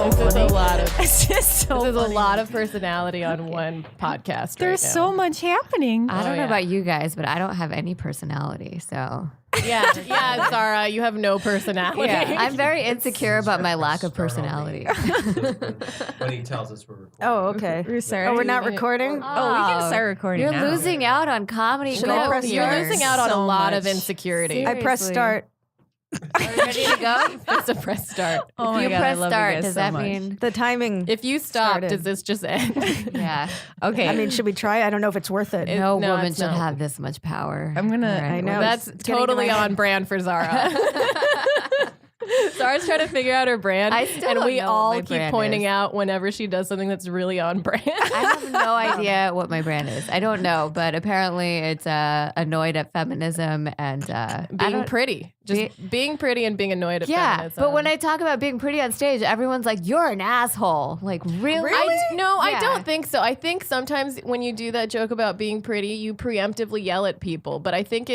so funny. It's just so There's a funny. lot of personality on one podcast. There's right now. so much happening. I don't know yeah. about you guys, but I don't have any personality, so Yeah, Zara, you have no personality. I'm very insecure about my lack of personality. When he tells us we're recording. Oh, okay. We're sorry. Oh, we're not recording? Oh, we can start recording You're now. losing out on comedy. Should I press You're start? losing out on So a lot of much. insecurity. I press Seriously. start. Are you ready to go? It's a press start. Oh If my you God, I press love you start, guys does so that much. mean? The timing. If you stop, Started. does this just end? Yeah. Okay. I mean, should we try? I don't know if it's worth it. No no, woman it's should not. have this much power. I'm gonna- All right, I know. well, That's It's getting totally in my on brand for Zara. Zara's trying to figure out her brand, I still and don't we know what all my keep brand pointing is. out whenever she does something that's really on brand. I have no idea what my brand is. I don't know, but apparently it's annoyed at feminism and being pretty. Just being pretty and being annoyed at yeah, feminism. but when I talk about being pretty on stage, everyone's like, "You're an asshole." Like, really? I Yeah. don't think so. I think sometimes when you do that joke about being pretty, you preemptively yell at people. But I think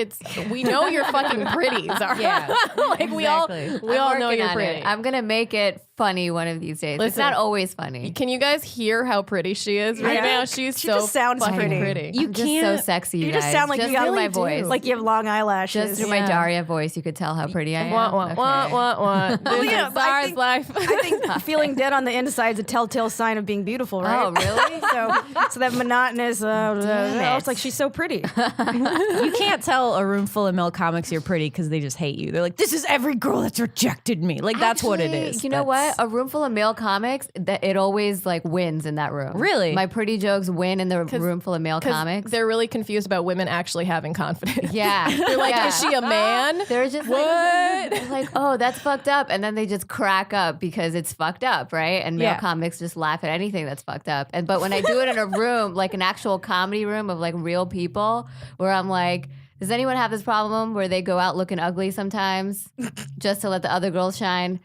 we know you're fucking pretty, Zara. Yeah, like we all exactly. we I'm all know working you're on pretty. it. I'm gonna make it funny one of these days. It's Listen, not always funny. Can you guys hear how pretty she is right Yeah. now? She's She so just sounds fucking pretty. You I'm just can't. so sexy. You You just guys. sound like just you got through my really do. voice. Like you have long eyelashes. Just through my Daria voice, you could tell how pretty I am. Wah, wah, wah, Okay. wah, wah. This yeah, is but I Zara's think- life. I think feeling dead on the inside is a telltale sign of being beautiful, right? Oh, really? So that monotonous. It's like she's so pretty. You can't tell a room full of male comics you're pretty because they just hate you. They're like, this is every girl that's rejected me. Like, that's what it Actually, is. You know That's- what? A room full of male comics, that it always like wins in that room. Really? My pretty jokes win in the room full of male comics. They're really confused about women actually having confidence. Yeah. They're like, Yeah. is she a man? They're just What? like, they're like, oh, that's fucked up. And then they just crack up because it's fucked up, right? And male Yeah. comics just laugh at anything that's fucked up. But when I do it in a room, like an actual comedy room of like real people, where I'm like, does anyone have this problem where they go out looking ugly sometimes just to let the other girls shine?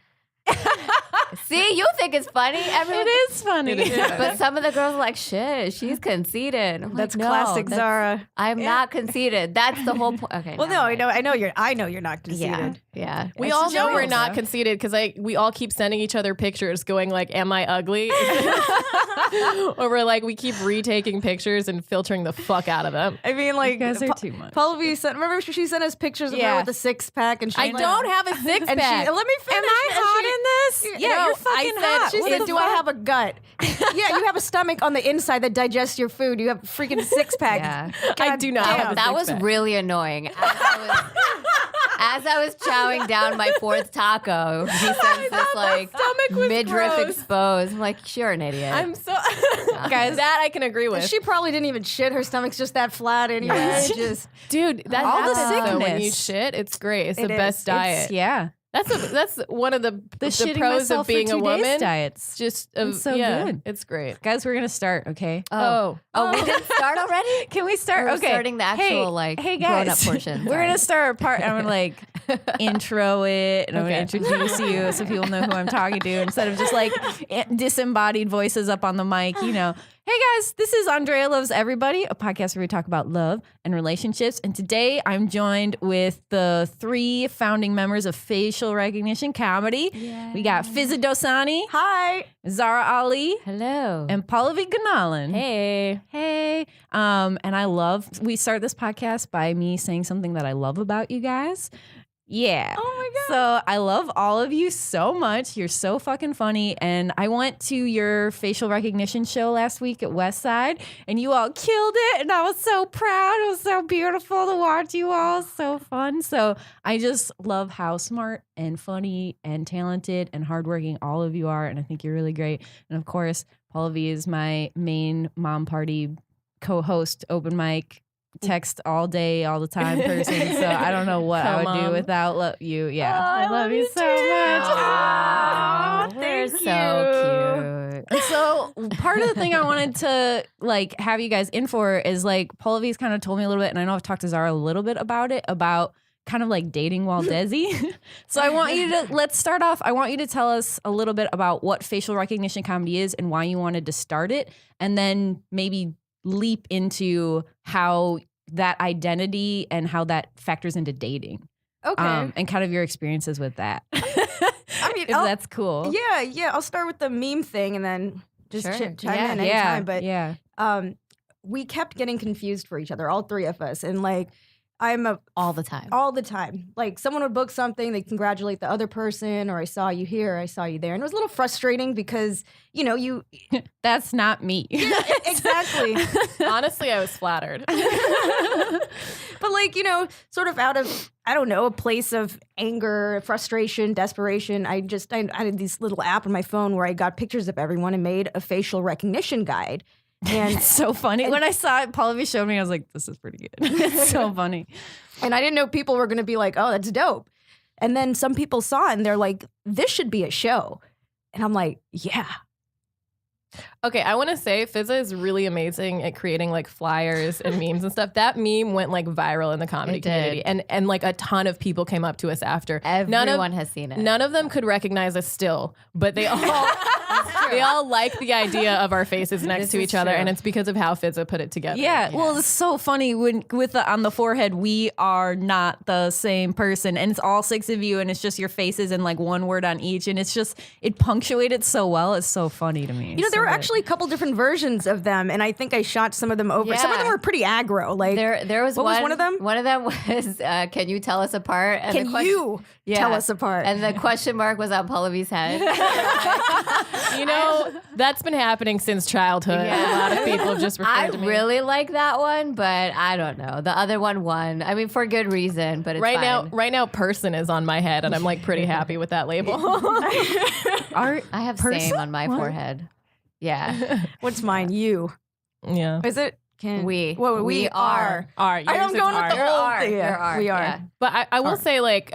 See, you think it's funny. Everyone, It is funny. But some of the girls are like, shit, she's conceited. I'm That's like, no, classic that's- Zara. I'm not conceited. That's the whole point. Okay. Well, never no, mind. I know you're not conceited. Yeah. We It's all just know we're jokes, not though. conceited because we all keep sending each other pictures going like, am I ugly? Or we're like, we keep retaking pictures and filtering the fuck out of them. I mean, like, You guys are too much. Pallavi sent. Remember, she sent us pictures of her Yeah. with a six pack, and she I don't have a six And pack. let me finish. Am I And hot she- in this? Yeah, No, you're fucking I said- hot. She What said, the "Do I fuck? have a gut?" Yeah, you have a stomach on the inside that digests your food. You have a freaking six pack. Yeah. I do not have a That was six-pack. really annoying. As I was chowing down my fourth taco, he sends this like stomach was midriff gross. exposed. I'm like, you're an idiot. I'm so guys. That I can agree with. She probably didn't even shit. Her stomach's just that flat anyway. Yeah. It just Dude, that All the happens though when you sickness. shit. It's great. It's It the is. best diet. Yeah. That's one of the Shitting pros myself of being for a 2 days woman. diets. Just It's so yeah, good. It's great. Guys, we're going to start, okay? Oh, oh, we didn't start already? Can we start? We're Okay. starting the actual, hey grown-up guys. portion. We're going to start our part. I'm going to like intro it and I'm Okay. going to introduce you so people know who I'm talking to instead of just like disembodied voices up on the mic, you know. Hey guys, this is Andrea Loves Everybody, a podcast where we talk about love and relationships. And today I'm joined with the 3 founding members of Facial Recognition Comedy. We got Fizaa Dosani, hi. Zahra Ali, Hello. and Pallavi Gunalan. hey. Hey. And we start this podcast by me saying something that I love about you guys. Yeah. Oh my god. So I love all of you so much. You're so fucking funny. And I went to your facial recognition show last week at Westside and you all killed it. And I was so proud. It was so beautiful to watch you all. So fun. So I just love how smart and funny and talented and hardworking all of you are. And I think you're really great. And of course, Pallavi is my main mom party co-host, open mic, text all day, all the time person. So I don't know what I would do Mom. without you. Yeah. Oh, I love you so much. Aw, We're thank so cute. So part of the thing I wanted to like have you guys in for is like Pallavi's kind of told me a little bit, and I know I've talked to Zahra a little bit about it, about kind of like dating while Desi. So I want you to, let's start off. I want you to tell us a little bit about what facial recognition comedy is and why you wanted to start it. And then maybe leap into how that identity and how that factors into dating. Okay. And kind of your experiences with that. I mean, if that's cool. yeah. I'll start with the meme thing and then just Sure. chime in Yeah, anytime. But yeah. we kept getting confused for each other, all three of us, and like I'm All the time. all the time. Like someone would book something, they congratulate the other person, or I saw you here, I saw you there, and it was a little frustrating because you That's not me. exactly. Honestly, I was flattered. But like, sort of out of, I don't know, a place of anger, frustration, desperation, I had this little app on my phone where I got pictures of everyone and made a facial recognition guide. And It's so funny. When I saw it, Pallavi showed me, I was like, this is pretty good. It's so funny. and I didn't know people were going to be like, oh, that's dope. And then some people saw it and they're like, this should be a show. And I'm like, yeah. Okay, I want to say Fizaa is really amazing at creating like flyers and memes and stuff. That meme went like viral in the comedy It did. community, and like a ton of people came up to us after. Everyone has seen it. None of them could recognize us still, but they all like the idea of our faces next This to is each other, true. and it's because of how Fizaa put it together. Yeah, well, it's so funny when with the on the forehead, we are not the same person, and it's all six of you, and it's just your faces and like one word on each, and it's just it punctuated so well. It's so funny to me. There were actually a couple different versions of them, and I think I shot some of them over. Some of them Yeah. were pretty aggro. Like There was what one. was one of them? One of them was, "Can you tell us apart?" And Can the question- you tell us apart? And the question mark was on Pallavi's head. That's been happening since childhood. Yeah. A lot of people just referred I to me. really like that one, but I don't know. The other one won. I mean, for good reason, but it's Right fine. now, person is on my head, and I'm like pretty happy with that label. Art. I have Person? same on my What? forehead. Yeah. What's mine? You. Yeah. Is it? Can We. Well, we are. Are. I am going with the There whole are. thing. There are. We are. Yeah. But I will say, like,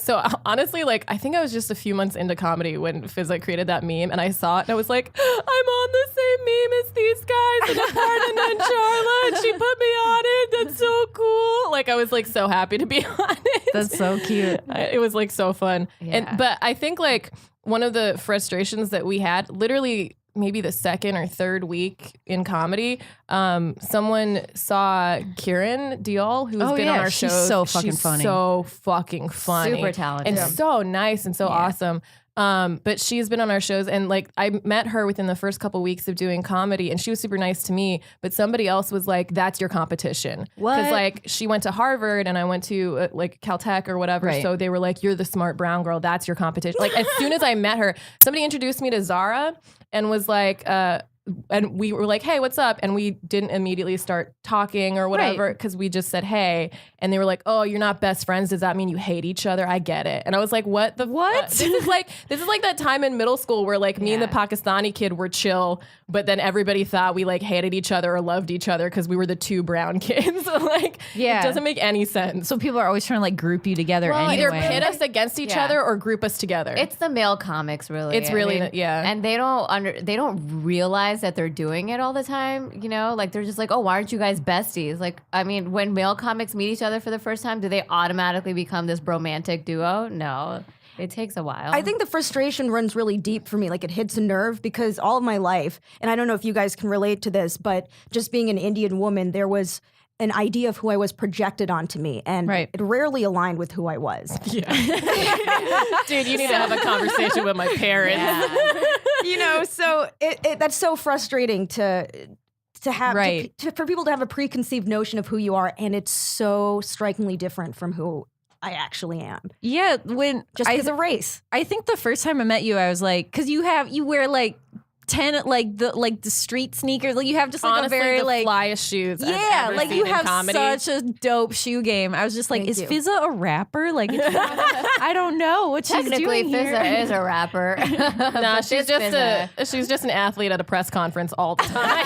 so honestly, like, I think I was just a few months into comedy when Fizaa created that meme, and I saw it, and I was like, I'm on the same meme as these guys in Apartment and Charlotte. She put me on it. That's so cool. Like, I was like so happy to be on it. That's so cute. It was like so fun. Yeah. But I think like one of the frustrations that we had, literally maybe the second or third week in comedy, someone saw Kieran Diol, who's Oh, been on yeah, our she's shows. so fucking funny. So fucking funny. Super talented. And so nice and so awesome. But she's been on our shows, and like I met her within the first couple weeks of doing comedy, and she was super nice to me. But somebody else was like, "That's your competition," because What? like she went to Harvard and I went to like Caltech or whatever. Right. So they were like, "You're the smart brown girl. That's your competition." Like as soon as I met her, somebody introduced me to Zahra and was like, and we were like, "Hey, what's up?" And we didn't immediately start talking or whatever because we just said, "Hey," and they were like, "Oh, you're not best friends. Does that mean you hate each other?" I get it, and I was like, "What the What? This is like that time in middle school where like me and the Pakistani kid were chill, but then everybody thought we like hated each other or loved each other because we were the two brown kids. Like, Yeah. it doesn't make any sense. So people are always trying to like group you together Either anyway. pit us against each Yeah. other or group us together. It's the male comics, really. It's really- yeah. And they don't realize that they're doing it all the time. You know, like they're just like, oh, why aren't you guys besties? Like, I mean, when male comics meet each other for the first time, do they automatically become this romantic duo? No, it takes a while. I think the frustration runs really deep for me. Like it hits a nerve because all of my life, and I don't know if you guys can relate to this, but just being an Indian woman, there was an idea of who I was projected onto me, and Right. it rarely aligned with who I was. Dude, you need to have a conversation with my parents. So that's so frustrating to have Right. for people to have a preconceived notion of who you are, and it's so strikingly different from who I actually am, Yeah, when just because of race. I think the first time I met you, I was like, because you wear like 10 like the street sneakers, like you have just like Honestly, a very the like flyest shoes. I've yeah, ever like seen you in have comedy. such a dope shoe game. I was just like, Thank is you. Fizaa a rapper? Like, I don't know what she's technically doing here. Fizaa is a rapper. Nah, she's just an athlete at a press conference all the time.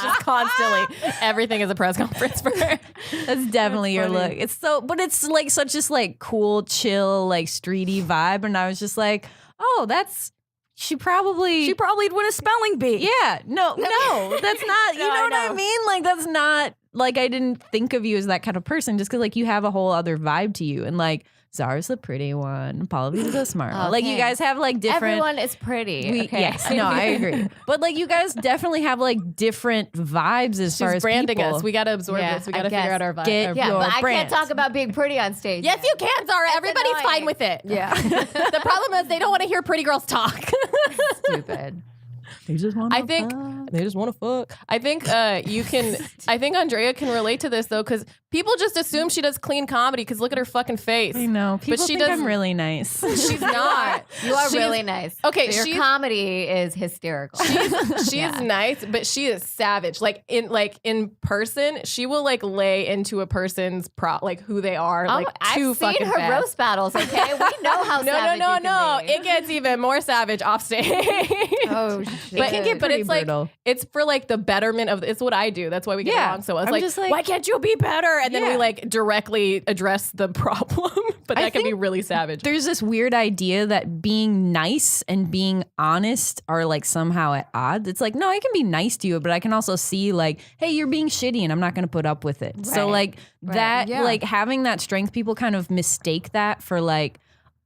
Just constantly. Everything is a press conference for her. That's definitely your look. It's so, but it's like such just like cool, chill, like streety vibe. And I was just like, oh, she probably She'd win a spelling bee. yeah, no, that's not, you No, know I what I know. mean? Like, that's not, like, I didn't think of you as that kind of person just because, like, you have a whole other vibe to you. And, like, Zahra's the pretty one. Pallavi's the smart one. Oh, Like you thanks. guys have like different. Everyone is pretty. Okay. Yes, no, I agree. But like you guys definitely have like different vibes as far She's as branding people. us. We got to absorb Yeah, this. We I got to figure guess. out our vibe. Get Yeah, your but I brand. can't talk about being pretty on stage. Yes, you can, Zara. Everybody's annoying. fine with it. Yeah. The problem is they don't want to hear pretty girls talk. Stupid. They just want. I think they just want to fuck. I think you can. I think Andrea can relate to this though, because people just assume she does clean comedy. Because look at her fucking face. I know. People But she think does. I'm really nice. She's not. You are She's- really nice. Okay, So your she's- comedy is hysterical. She's Yeah. nice, but she is savage. Like in person, she will like lay into a person's like who they are. Like I've too seen fucking her fast. roast battles. Okay, we know how No, savage no, you no. can be. It gets even more savage off stage. Oh shit! But, can get but pretty it's like brutal. it's for like the betterment of it's what I do. That's why we get Yeah. along so well. It's I'm like, just like- why can't you be better? And then we Yeah. like directly address the problem. But I that can be think really savage. There's this weird idea that being nice and being honest are like somehow at odds. It's like, no, I can be nice to you, but I can also see like, hey, you're being shitty and I'm not going to put up with it. So Right. like that, Yeah. like having that strength, people kind of mistake that for like,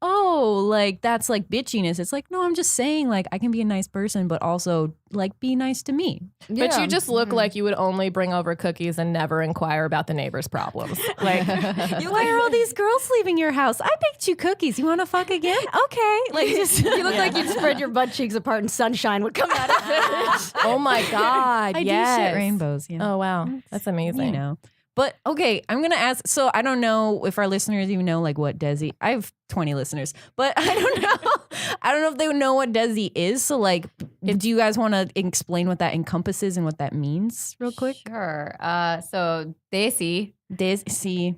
oh, like that's like bitchiness. It's like, no, I'm just saying like I can be a nice person, but also like be nice to me. But you just look like you would only bring over cookies and never inquire about the neighbor's problems. Like Why are all these girls leaving your house? I baked you cookies. You want to fuck again? Okay. Like just You look like you'd spread your butt cheeks apart and sunshine would come out of it. oh my God. I yes. do shit rainbows. Yeah. Oh wow. That's amazing. You know. But okay, I'm gonna ask. So I don't know if our listeners even know like what Desi. I have 20 listeners, but I don't know. I don't know if they know what Desi is. So like, do you guys want to explain what that encompasses and what that means, real quick? Sure. So Desi. Desi.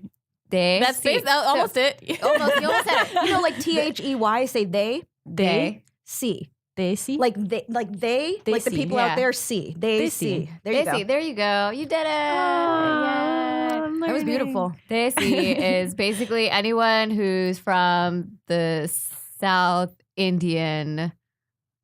That's almost it. Almost. You almost said it. You know, like THEY, say they, They. see. Desi. Like they, like the see, people yeah. out there see. They They see. see. There you Desi. go. There you go. You did it. Yeah. That was beautiful. Desi is basically anyone who's from the South Indian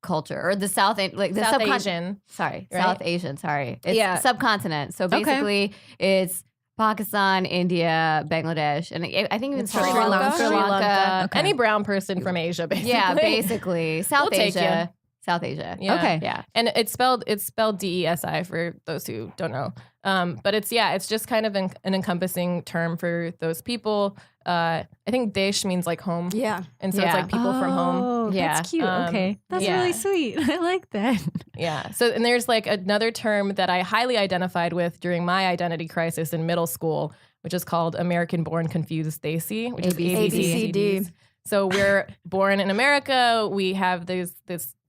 culture or the South like the South Asian. Sorry, right? South Asian. Sorry, it's Yeah. subcontinent. So basically, it's Pakistan, India, Bangladesh, and I think even Sri Lanka. Sri Lanka. Okay. Any brown person from Asia, basically. Yeah, basically South We'll take Asia. South Asia. Yeah. Okay. Yeah. And it's spelled DESI for those who don't know. But it's just kind of an encompassing term for those people. I think Desh means like home. Yeah. And so it's like people from home. Oh, Yeah. that's cute. Um, Okay, that's yeah. really sweet. I like that. Yeah. So, and there's like another term that I highly identified with during my identity crisis in middle school, which is called American Born Confused Desi, which is ABCD. ABCDs. So we're born in America. We have this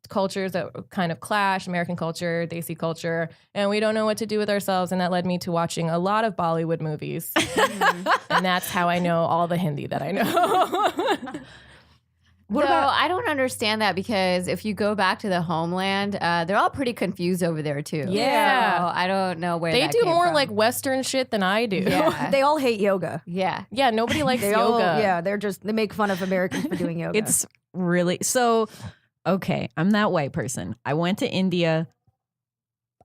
cultures that kind of clash, American culture, Desi culture, and we don't know what to do with ourselves. And that led me to watching a lot of Bollywood movies. And that's how I know all the Hindi that I know. What about? I don't understand that because if you go back to the homeland, they're all pretty confused over there too. Yeah. So I don't know where They that do came more from. like Western shit than I do. Yeah. They all hate yoga. Yeah. Yeah, nobody likes They yoga. all, yeah, they make fun of Americans for doing yoga. It's really so. Okay, I'm that white person. I went to India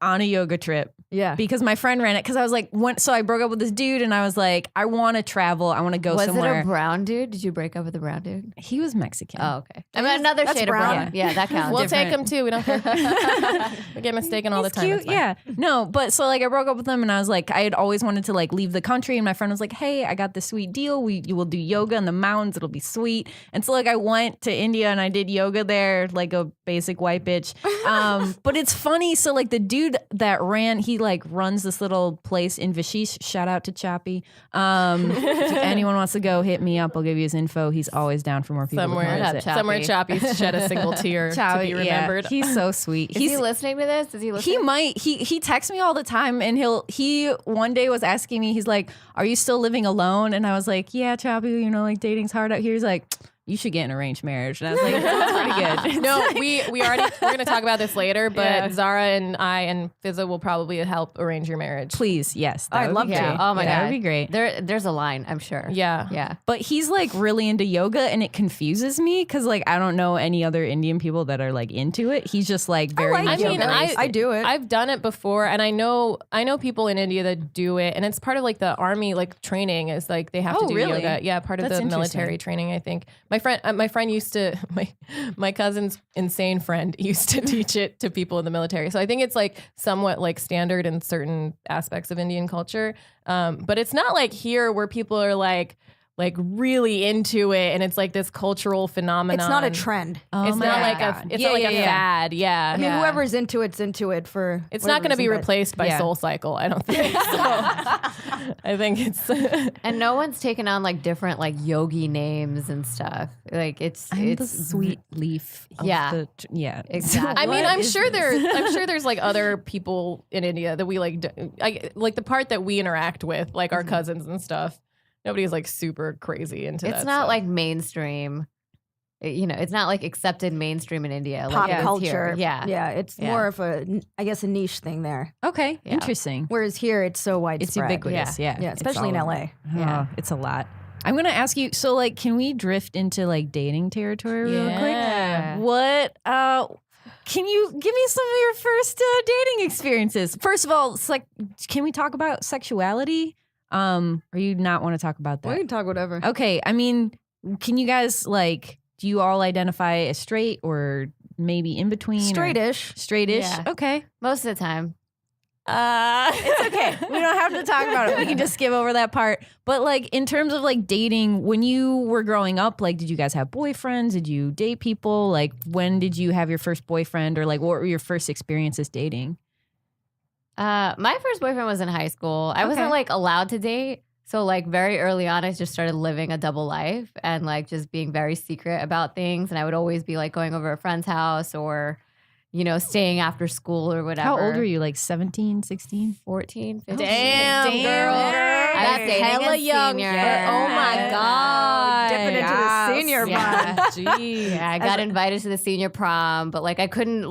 on a yoga trip yeah. because my friend ran it. Because I was like, so I broke up with this dude, and I was like, I want to travel. I want to go Was somewhere. it a brown dude? Did you break up with a brown dude? He was Mexican. Oh, okay. I mean, another That's shade brown. of brown. Yeah, that counts. We'll take Different. them too. We don't care. We get mistaken all the He's time. cute, It's fine. yeah. No, but so like I broke up with him, and I was like, I had always wanted to like leave the country, and my friend was like, hey, I got this sweet deal. You will do yoga in the mountains. It'll be sweet. And so like I went to India and I did yoga there, like a basic white bitch. But it's funny. So like the dude that ran, he like runs this little place in Vishish. Shout out to Chappie. If anyone wants to go, hit me up. I'll give you his info. He's always down for more people. to come Somewhere, Shout out visit. Chappie. somewhere Chappie's shed a single tear to Chappie, be remembered. Yeah, he's so sweet. Is he listening to this? Is he listening? He might. He texts me all the time, and he one day was asking me. He's like, "Are you still living alone?" And I was like, "Yeah, Chappie. You know, like dating's hard out here." He's like, you should get an arranged marriage. And I was like, that's pretty good. No, we're gonna talk about this later, but Zahra and I and Fizaa will probably help arrange your marriage. Please, yes. I'd love to. Oh my God. That would be great. There's a line, I'm sure. Yeah. Yeah. But he's like really into yoga, and it confuses me because like I don't know any other Indian people that are like into it. He's just like very. like much yoga. yoga. I do it. I've done it before, and I know people in India that do it, and it's part of like the army like training is like they have to Oh, do really? yoga. Yeah, part of That's the military interesting. training. I think my friend used to my cousin's insane friend used to teach it to people in the military. So I think it's like somewhat like standard in certain aspects of Indian culture, but it's not like here where people are like really into it, and it's like this cultural phenomenon. It's not a trend. Oh It's my not like God. it's not like a fad. Yeah, I mean, whoever's into it's for. it's not going to be whatever reason, but- replaced by Yeah. Soul Cycle. I don't think. So I think it's. And no one's taken on like different like yogi names and stuff. Like it's I'm the it's sweet leaf. Of Yeah. Yeah. Exactly. I mean, What I'm is sure this? there's like other people in India that we like, like the part that we interact with, like our cousins and stuff. Nobody's like super crazy into that. it's not stuff. like mainstream. It's not like accepted mainstream in India. pop like it is culture. here. Yeah. yeah. It's Yeah. more of a niche thing there. Okay. Yeah. Interesting. Whereas here, it's so widespread. It's ubiquitous. Yeah. Yeah, It's especially in all LA. over. Yeah. Oh, it's a lot. I'm gonna ask you. So, like, can we drift into like dating territory real quick? Yeah. What? Can you give me some of your first dating experiences? First of all, can we talk about sexuality? Or you not want to talk about that? We can talk whatever. Okay. I mean, can you guys like? Do you all identify as straight or maybe in between? or- Straightish. Straightish. Yeah. Okay. Most of the time. It's okay. We don't have to talk about it. We can just skip over that part. But like in terms of like dating, when you were growing up, like did you guys have boyfriends? Did you date people? Like when did you have your first boyfriend or like what were your first experiences dating? My first boyfriend was in high school. I wasn't Okay. like allowed to date. So like very early on, I just started living a double life and like just being very secret about things. And I would always be like going over a friend's house or, staying after school or whatever. How old were you? Like 17, 16? 14, 15. Damn, girl. I was dating hella a young. senior. Oh my Yeah. God. Dipping into the senior Yeah. Jeez. Yeah, I got invited to the senior prom, but like I couldn't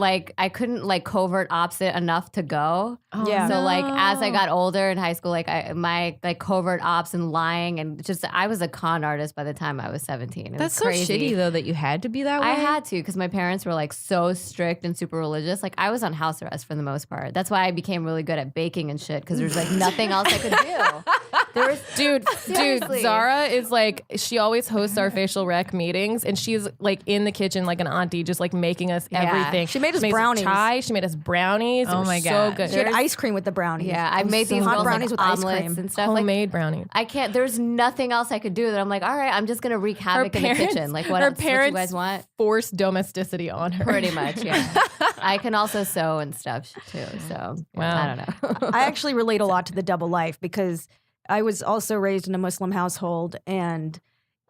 covert ops it enough to go. Yeah. So like as I got older in high school, like my covert ops and lying and just I was a con artist by the time I was 17. It That's was so crazy. shitty though that you had to be that way. I had to because my parents were like so strict and super religious. Like I was on house arrest for the most part. That's why I became really good at baking and shit because there's like nothing else I could do. There was Dude, Seriously. Zahra is like, she always hosts our facial rec meetings, and she's like in the kitchen like an auntie, just like making us Yeah. everything. She made us made brownies. chai. She made us brownies. Oh They were my so God. good. She had ice cream with the brownies. Yeah, I made these hot girls brownies like with ice omelets cream. and stuff. Like Homemade brownies. I can't. There's nothing else I could do that I'm like, all right, I'm just gonna wreak havoc in the kitchen. Like what her else? What you parents guys want? forced domesticity on her. Pretty much, yeah. I can also sew and stuff too. So Wow. I don't know. I actually relate a lot to the double life because I was also raised in a Muslim household and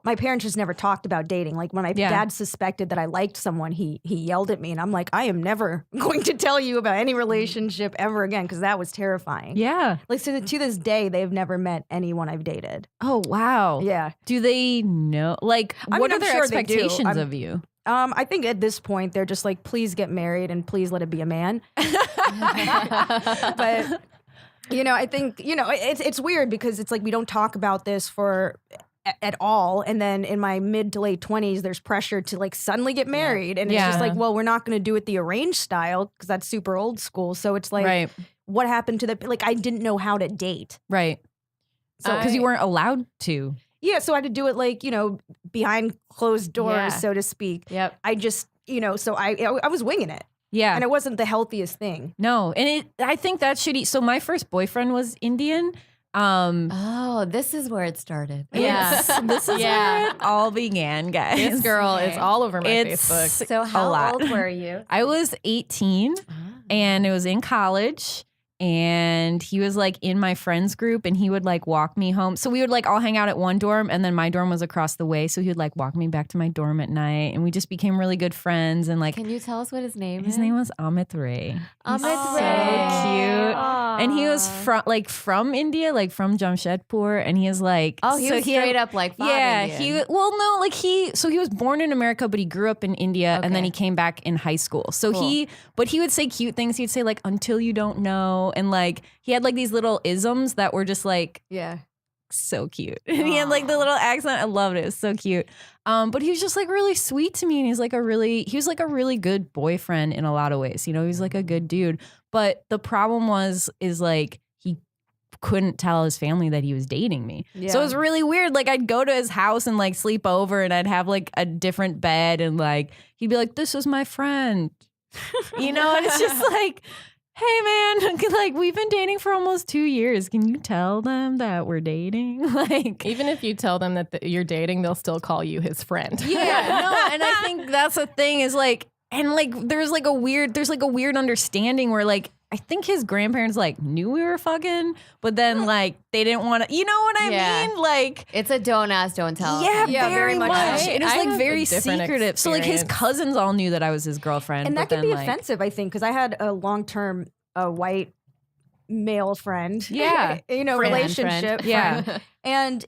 my parents just never talked about dating. Like when my dad suspected that I liked someone, he yelled at me and I'm like, I am never going to tell you about any relationship ever again because that was terrifying. Yeah. Like to this day, they've never met anyone I've dated. Oh wow. Yeah. Do they know? Like, I what mean, are I'm their sure they do. expectations of you? I think at this point they're just like, please get married and please let it be a man. But I think it's weird because it's like we don't talk about this at all, and then in my mid to late 20s, there's pressure to like suddenly get married, and it's just like, well, we're not going to do it the arranged style because that's super old school. So it's like, Right. what happened to I didn't know how to date. Right. So because you weren't allowed to. Yeah, so I had to do it like behind closed doors, Yeah. so to speak. Yep. I just so I was winging it. Yeah. And it wasn't the healthiest thing. No, and I think that's shitty. So my first boyfriend was Indian. Oh, this is where it started. Yes, this is where it all began, guys. This girl is all over my It's Facebook. So how lot. old were you? I was 18, and it was in college. and he was like in my friends group, and he would like walk me home. So we would like all hang out at one dorm, and then my dorm was across the way. So he would like walk me back to my dorm at night, and we just became really good friends. And like, Can you tell us what his name is? his name was Amit Ray. Amit So Ray. cute. And he was from India, like from Jamshedpur, and he is like, Oh, he so was straight up like Bob yeah, Indian. he was born in America, but he grew up in India, and then Okay. he came back in high school. So Cool. but he would say cute things. He'd say like, until you don't know, and like he had like these little isms that were just like Yeah. so cute. And he had like the little accent. I loved it. It was so cute. But he was just like really sweet to me, and he was like a really good boyfriend in a lot of ways. You know, he was like a good dude. But the problem is like he couldn't tell his family that he was dating me. So it was really weird. Like I'd go to his house and like sleep over, and I'd have like a different bed, and like he'd be like, "This is my friend," you know, and it's just like, hey man, like we've been dating for almost 2 years. Can you tell them that we're dating? Like, Even if you tell them that you're dating, they'll still call you his friend. yeah, no, and I think that's the thing is like, and like there's like a weird understanding where like I think his grandparents like knew we were fucking, but then like they didn't want to, you know what I Yeah. mean? Like, It's a don't ask, don't tell. yeah, very much. I- It was I like have a very different secretive. So like his experience. cousins all knew that I was his girlfriend, And but that could then, be like, offensive, I think, because I had a long-term white male friend. Yeah. Relationship. Yeah. friend. And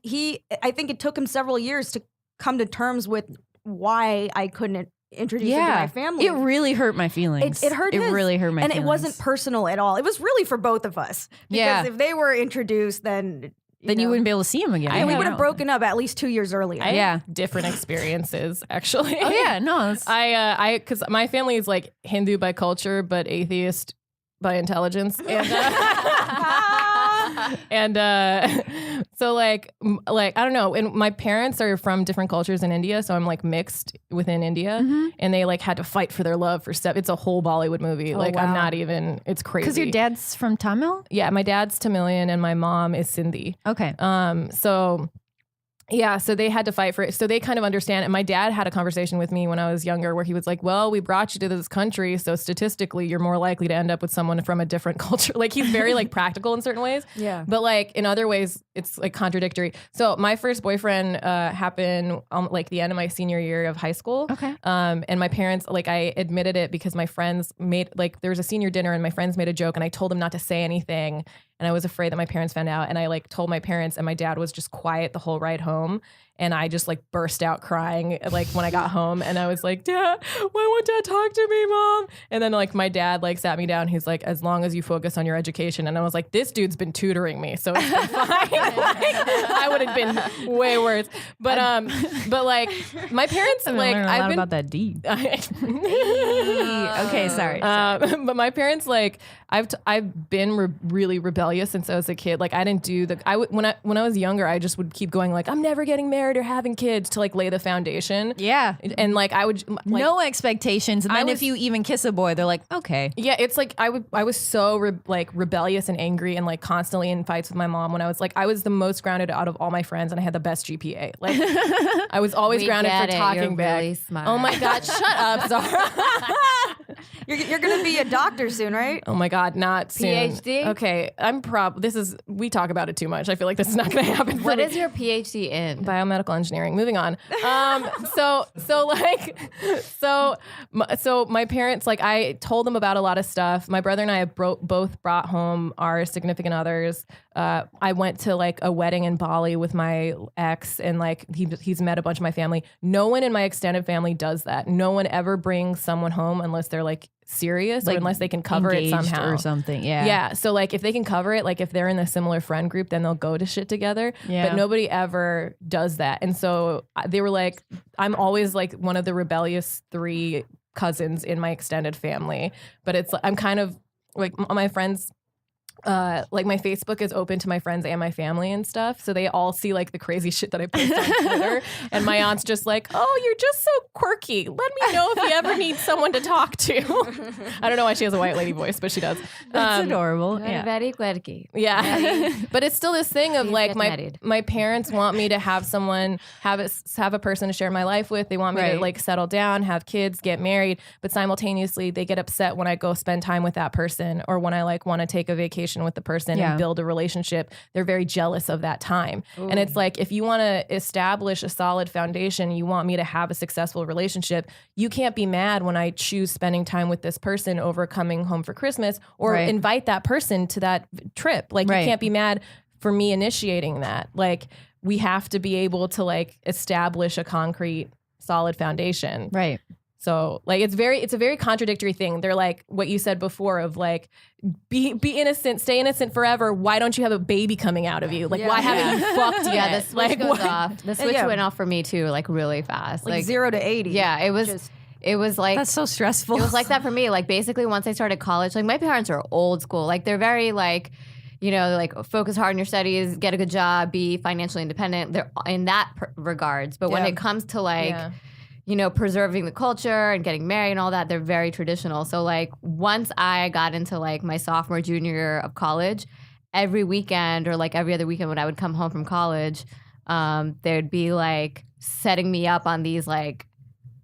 I think it took him several years to come to terms with why I couldn't introduce him to my family. It really hurt my feelings. It hurt It his. really hurt my and feelings. it wasn't personal at all. It was really for both of us. Because Yeah. if they were introduced, then Then you wouldn't be able to see him again. And we I would have broken up at least 2 years earlier. I Yeah. have different experiences, actually. Oh yeah, no. It's, Because my family is like Hindu by culture, but atheist by intelligence, and so like I don't know. And my parents are from different cultures in India, so I'm like mixed within India, and they like had to fight for their love for stuff. It's a whole Bollywood movie. I'm wow. not even. It's crazy. because your dad's from Tamil. Yeah, my dad's Tamilian and my mom is Sindhi. Okay. So yeah, so they had to fight for it. So they kind of understand. And my dad had a conversation with me when I was younger where he was like, well, we brought you to this country, so statistically you're more likely to end up with someone from a different culture. Like he's very like practical in certain ways. Yeah. But like in other ways, it's like contradictory. So my first boyfriend happened like the end of my senior year of high school. Okay. And my parents, like I admitted it because my friends made, like there was a senior dinner and my friends made a joke and I told them not to say anything. And I was afraid that my parents found out. And I like told my parents, and my dad was just quiet the whole ride home. And I just like burst out crying like when I got home, and I was like, Dad, why won't Dad talk to me, Mom? And then like my dad like sat me down. He's like, as long as you focus on your education. And I was like, this dude's been tutoring me, so it's been fine. Like, I would have been way worse. But like my parents I've like learned a lot about that D. Okay, sorry. But my parents like I've been really rebellious since I was a kid. Like I didn't do when I was younger, I just would keep going like I'm never getting married or having kids to like lay the foundation. Yeah. And like I would like, No expectations. And I then was- if you even kiss a boy, they're like, okay. Yeah, it's like I was so rebellious and angry and like constantly in fights with my mom when I was like I was the most grounded out of all my friends and I had the best GPA. Like I was always We grounded for get it. talking You're back. really smart. Oh my God, shut up, Zahra. You're going to be a doctor soon, right? Oh my God, not soon. PhD? Okay, we talk about it too much. I feel like this is not going to happen for What me. is your PhD in? Biomedical engineering. Moving on. So my parents, like I told them about a lot of stuff. My brother and I have both brought home our significant others. I went to like a wedding in Bali with my ex, and like he's met a bunch of my family. No one in my extended family does that. No one ever brings someone home unless they're like serious or unless they can cover it Engaged somehow or something. Yeah. Yeah. So like if they can cover it, like if they're in a similar friend group, then they'll go to shit together. Yeah. But nobody ever does that. And so they were like, I'm always like one of the rebellious 3 cousins in my extended family. But it's I'm kind of like my friends like my Facebook is open to my friends and my family and stuff. So they all see like the crazy shit that I post on Twitter. And my aunt's just like, oh, you're just so quirky. Let me know if you ever need someone to talk to. I don't know why she has a white lady voice, but she does. That's adorable. Yeah. Very quirky. Yeah. But it's still this thing of Please like get married. my parents want me to have someone, have a person to share my life with. They want me to like settle down, have kids, get married. But simultaneously they get upset when I go spend time with that person or when I like want to take a vacation with the person and build a relationship. They're very jealous of that time. Ooh. And it's like, if you want to establish a solid foundation, you want me to have a successful relationship, you can't be mad when I choose spending time with this person over coming home for Christmas or invite that person to that trip. Like you can't be mad for me initiating that. Like we have to be able to like establish a concrete, solid foundation. Right. So like it's a very contradictory thing. They're like what you said before of like be innocent, stay innocent forever. Why don't you have a baby coming out of you? Like why haven't you fucked yet? Yeah, the switch like, goes off. The switch went off for me too, like really fast. Like 0 to 80. Yeah, it was like That's so stressful. It was like that for me. Like basically once I started college, like my parents are old school. Like they're very like, you know, like focus hard on your studies, get a good job, be financially independent. They're in that regards. But when it comes to like you know, preserving the culture and getting married and all that, they're very traditional. So like once I got into like my sophomore, junior year of college, every weekend or like every other weekend when I would come home from college, there'd be like setting me up on these like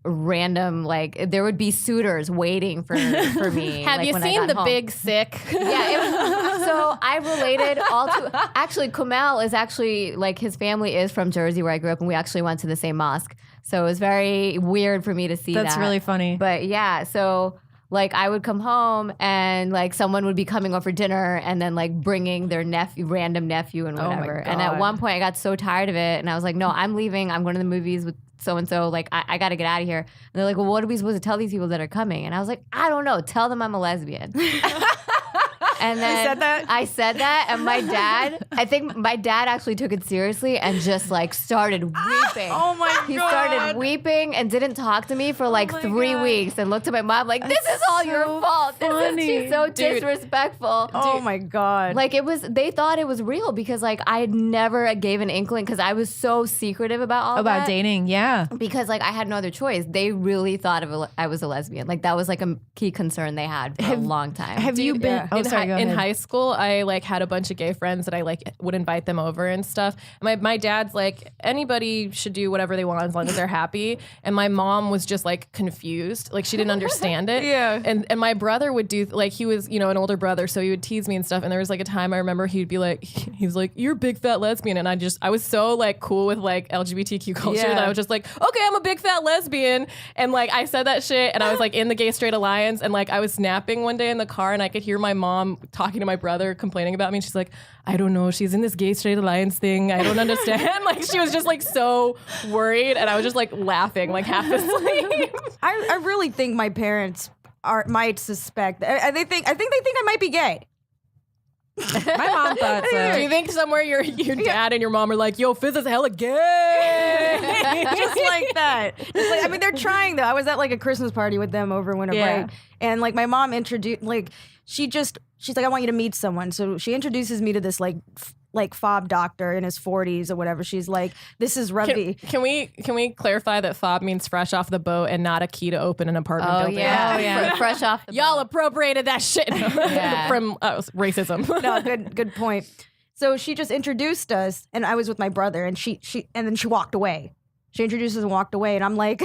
random, like there would be suitors waiting for me. Have like, you when I seen got The home. Big Sick? Yeah, it was, so I related all to, actually Kumail is actually, like his family is from Jersey where I grew up and we actually went to the same mosque. So it was very weird for me to see That's that. really funny. But yeah, so like I would come home and like someone would be coming over for dinner and then like bringing their random nephew and whatever. And at one point I got so tired of it and I was like, no, I'm leaving. I'm going to the movies with so-and-so. Like I got to get out of here. And they're like, well, what are we supposed to tell these people that are coming? And I was like, I don't know. Tell them I'm a lesbian. And then You said that? I said that, and my dad, I think my dad actually took it seriously and just like started weeping. Oh my He God. started weeping and didn't talk to me for like 3 weeks and looked at my mom like, this is all your fault. She's so disrespectful. Oh my God. Like they thought it was real because like I had never gave an inkling because I was so secretive about all About that. dating, yeah. Because like I had no other choice. They really thought I was a lesbian. Like that was like a key concern they had for a long time. Have you been? Oh, sorry, go in ahead. high school, I like had a bunch of gay friends that I like would invite them over and stuff. My dad's like, anybody should do whatever they want as long as they're happy. And my mom was just like confused, like she didn't understand it. Yeah. And my brother would do like he was, you know, an older brother, so he would tease me and stuff. And there was like a time I remember he'd be like, he's like, you're a big fat lesbian, and I was so like cool with like LGBTQ culture that I was just like, okay, I'm a big fat lesbian, and like I said that shit, and I was like in the Gay Straight Alliance, and like I was snapping one day in the car, and I could hear my mom talking to my brother complaining about me, and she's like, I don't know, she's in this Gay Straight Alliance thing, I don't understand. Like she was just like so worried, and I was just like laughing like half asleep. I really think my parents might suspect. I think they think I might be gay. My mom thought Do so. you think somewhere your dad and your mom are like, yo, Fizz is hella gay? Just like that. Just like, I mean, they're trying though. I was at like a Christmas party with them over winter break, and like my mom introduced, like she's like, I want you to meet someone. So she introduces me to this like fob doctor in his 40s or whatever. She's like, this is Ravi. Can we clarify that fob means fresh off the boat and not a key to open an apartment building? Yeah. Fresh off the Y'all appropriated that shit from racism. No, good point. So she just introduced us, and I was with my brother, and she and then she walked away. She introduced us and walked away, and I'm like,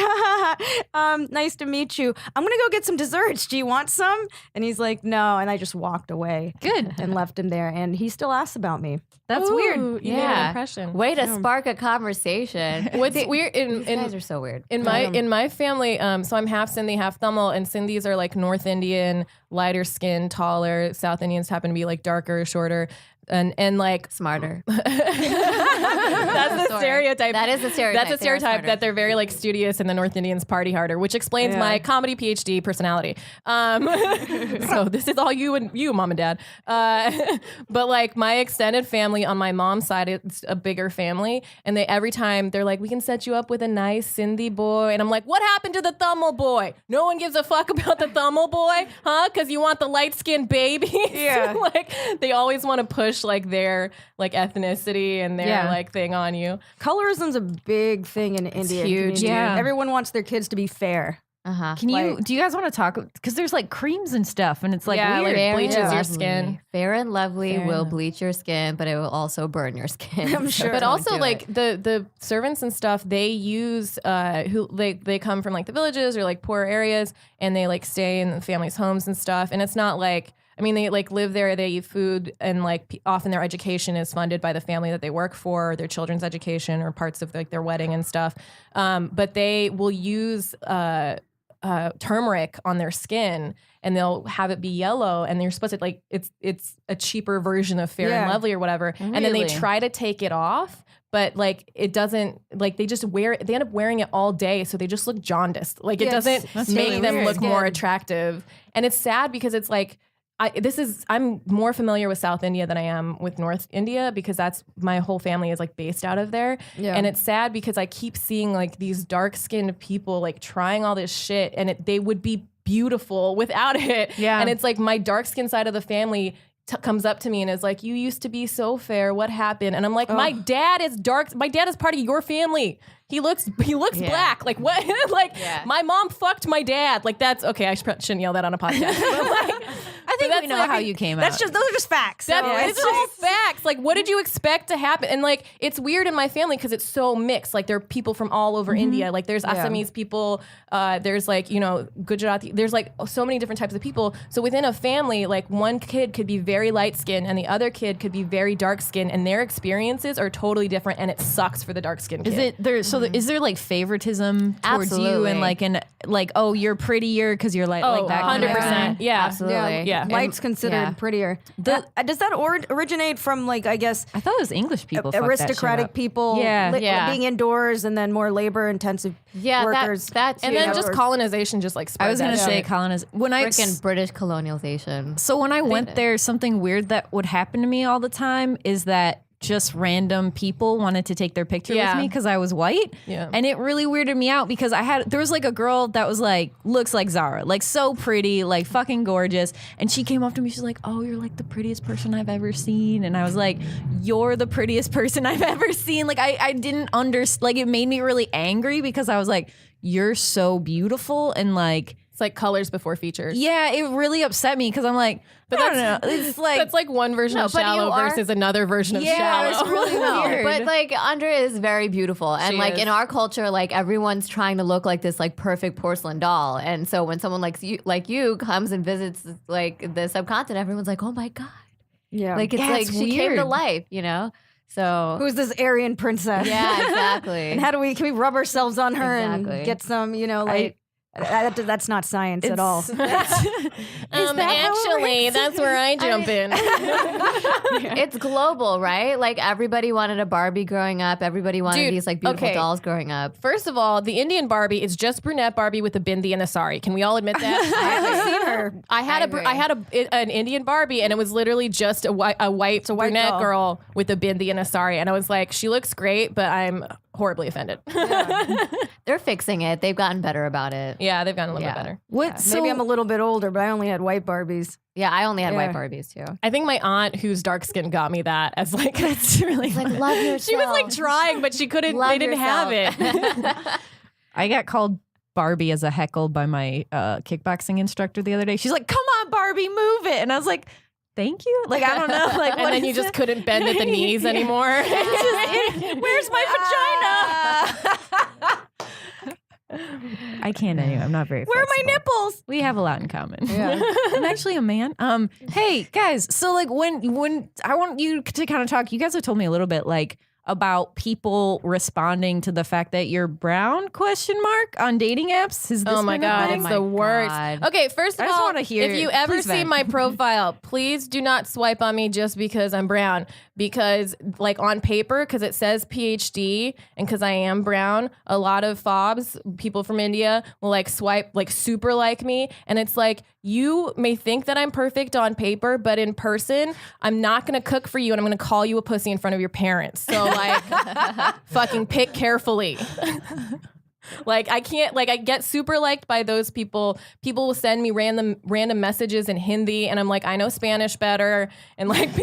nice to meet you. I'm gonna go get some desserts. Do you want some? And he's like, no. And I just walked away. Good. And left him there. And he still asks about me. That's Ooh, weird. You made an impression. Way to spark a conversation. What's weird These guys are so weird. in my family, so I'm half Sindhi, half Tamil, and Sindhis are like North Indian, lighter skin, taller. South Indians happen to be like darker, shorter. and like Smarter. that's the Sorry. stereotype. That is a stereotype. That's a stereotype that they're very like studious and the North Indians party harder, which explains my comedy PhD personality. So this is all you and you, mom and dad. But like my extended family on my mom's side, it's a bigger family, and every time they're like, we can set you up with a nice Sindhi boy, and I'm like, what happened to the Tamil boy? No one gives a fuck about the Tamil boy, huh? Because you want the light skinned babies. Yeah. Like they always want to push like their like ethnicity and their like thing on you. Colorism's a big thing in India. huge. Yeah. Everyone wants their kids to be fair. Uh-huh. Do you guys want to talk? Because there's like creams and stuff, and it's like Yeah, weird. like, bleaches your Lovely. skin. Fair and Lovely Fair will and- bleach your skin, but it will also burn your skin. I'm sure. But don't also do like it. the servants and stuff, they use who they come from like the villages or like poor areas, and they like stay in the family's homes and stuff. And it's not like, I mean, they like live there, they eat food, and like often their education is funded by the family that they work for, their children's education or parts of like their wedding and stuff. But they will use turmeric on their skin, and they'll have it be yellow, and they're supposed to like it's a cheaper version of Fair and Yeah. Lovely or whatever, and then they Really? try to take it off. But like it doesn't, like they just wear it, they end up wearing it all day, so they just look jaundiced. Like it Yes, doesn't that's make really them weird. look more Skin. attractive. And it's sad because it's like I'm more familiar with South India than I am with North India, because that's my whole family is like based out of there. Yeah. And it's sad because I keep seeing like these dark skinned people like trying all this shit, and they would be beautiful without it. Yeah. And it's like my dark skinned side of the family comes up to me and is like, you used to be so fair. What happened? And I'm like, my dad is dark. My dad is part of your family. He looks black. Like what? Like my mom fucked my dad. Like that's okay. I shouldn't yell that on a podcast. But like, I think that's we know like- how you came That's out. just those are just facts. So it's all facts. Like, what did you expect to happen? And like, it's weird in my family because it's so mixed. Like, there are people from all over India. Like, there's Assamese people. There's like, Gujarati. There's like so many different types of people. So within a family, like one kid could be very light skinned and the other kid could be very dark skinned, and their experiences are totally different. And it sucks for the dark skinned kid. Is it there? So is there like favoritism towards you, Absolutely. and like oh, you're prettier because you're like that kind of 100%. person? Yeah. Absolutely. Yeah. Light's considered prettier. Does that originate from like, I guess, I thought it was English people. fucked that shit aristocratic up. people Yeah. being indoors, and then more labor intensive Yeah, workers? that too. And then Yeah. just colonization just like spread I was gonna that say shit. coloniz. When I freaking British colonialization. So when I went there, something weird that would happen to me all the time is that just random people wanted to take their picture Yeah. with me because I was white. Yeah. And it really weirded me out because there was like a girl that was like, looks like Zahra, like so pretty, like fucking gorgeous. And she came up to me, she's like, oh, you're like the prettiest person I've ever seen. And I was like, you're the prettiest person I've ever seen. Like I didn't understand, like it made me really angry because I was like, you're so beautiful. And like, It's like colors before features. yeah, it really upset me because I'm like, I don't know. It's like, That's like one version of but you shallow are- versus another version of Yeah, shallow. it's really No, weird. but like Andrea is very beautiful, and She like is. in our culture, like everyone's trying to look like this like perfect porcelain doll. And so when someone like you comes and visits like the subcontinent, everyone's like, oh my god, Yeah. like it's Yeah, like it's she came to weird. life, you know. So Who's this Aryan princess? yeah, exactly. And how do can we rub ourselves on her Exactly. and get some, like that's not science at all. Actually, that's where I jump in. It's global, right? Like everybody wanted a Barbie growing up. Everybody wanted Dude, these like beautiful okay. dolls growing up. First of all, the Indian Barbie is just brunette Barbie with a bindi and a sari. Can we all admit that? I haven't seen her. I had an Indian Barbie, and it was literally just a white white brunette doll. girl with a bindi and a sari, and I was like, she looks great, but I'm horribly offended. They're fixing it. They've gotten better about it. Yeah, they've gotten a little Yeah. bit better. what? So, Maybe I'm a little bit older, but I only had white Barbies. Yeah, I only had white Yeah. Barbies too. I think my aunt, who's dark skinned, got me that as like It's really Like love yourself. she was like trying, but she couldn't. Love they didn't have yourself. it. I got called Barbie as a heckle by my kickboxing instructor the other day. She's like, "Come on, Barbie, move it," and I was like, "Thank you." Like I don't know, like And what then you is just it? couldn't bend at the knees anymore. Where's my vagina? I can't anyway. I'm not very. Where are my flexible. nipples? We have a lot in common. Yeah. I'm actually a man. Hey guys, so like when I want you to kind of talk. You guys have told me a little bit like about people responding to the fact that you're brown on dating apps? Has this Oh my been a God, thing? it's the worst. God. Okay, first of I just all, wanna hear if you it. ever Please see vent. my profile, please do not swipe on me just because I'm brown. Because like on paper, because it says PhD and because I am brown, a lot of fobs, people from India, will like swipe like super like me. And it's like, you may think that I'm perfect on paper, but in person, I'm not going to cook for you and I'm going to call you a pussy in front of your parents. So like, fucking pick carefully. Like I can't, like I get super liked by those people. People will send me random messages in Hindi and I'm like, I know Spanish better. And like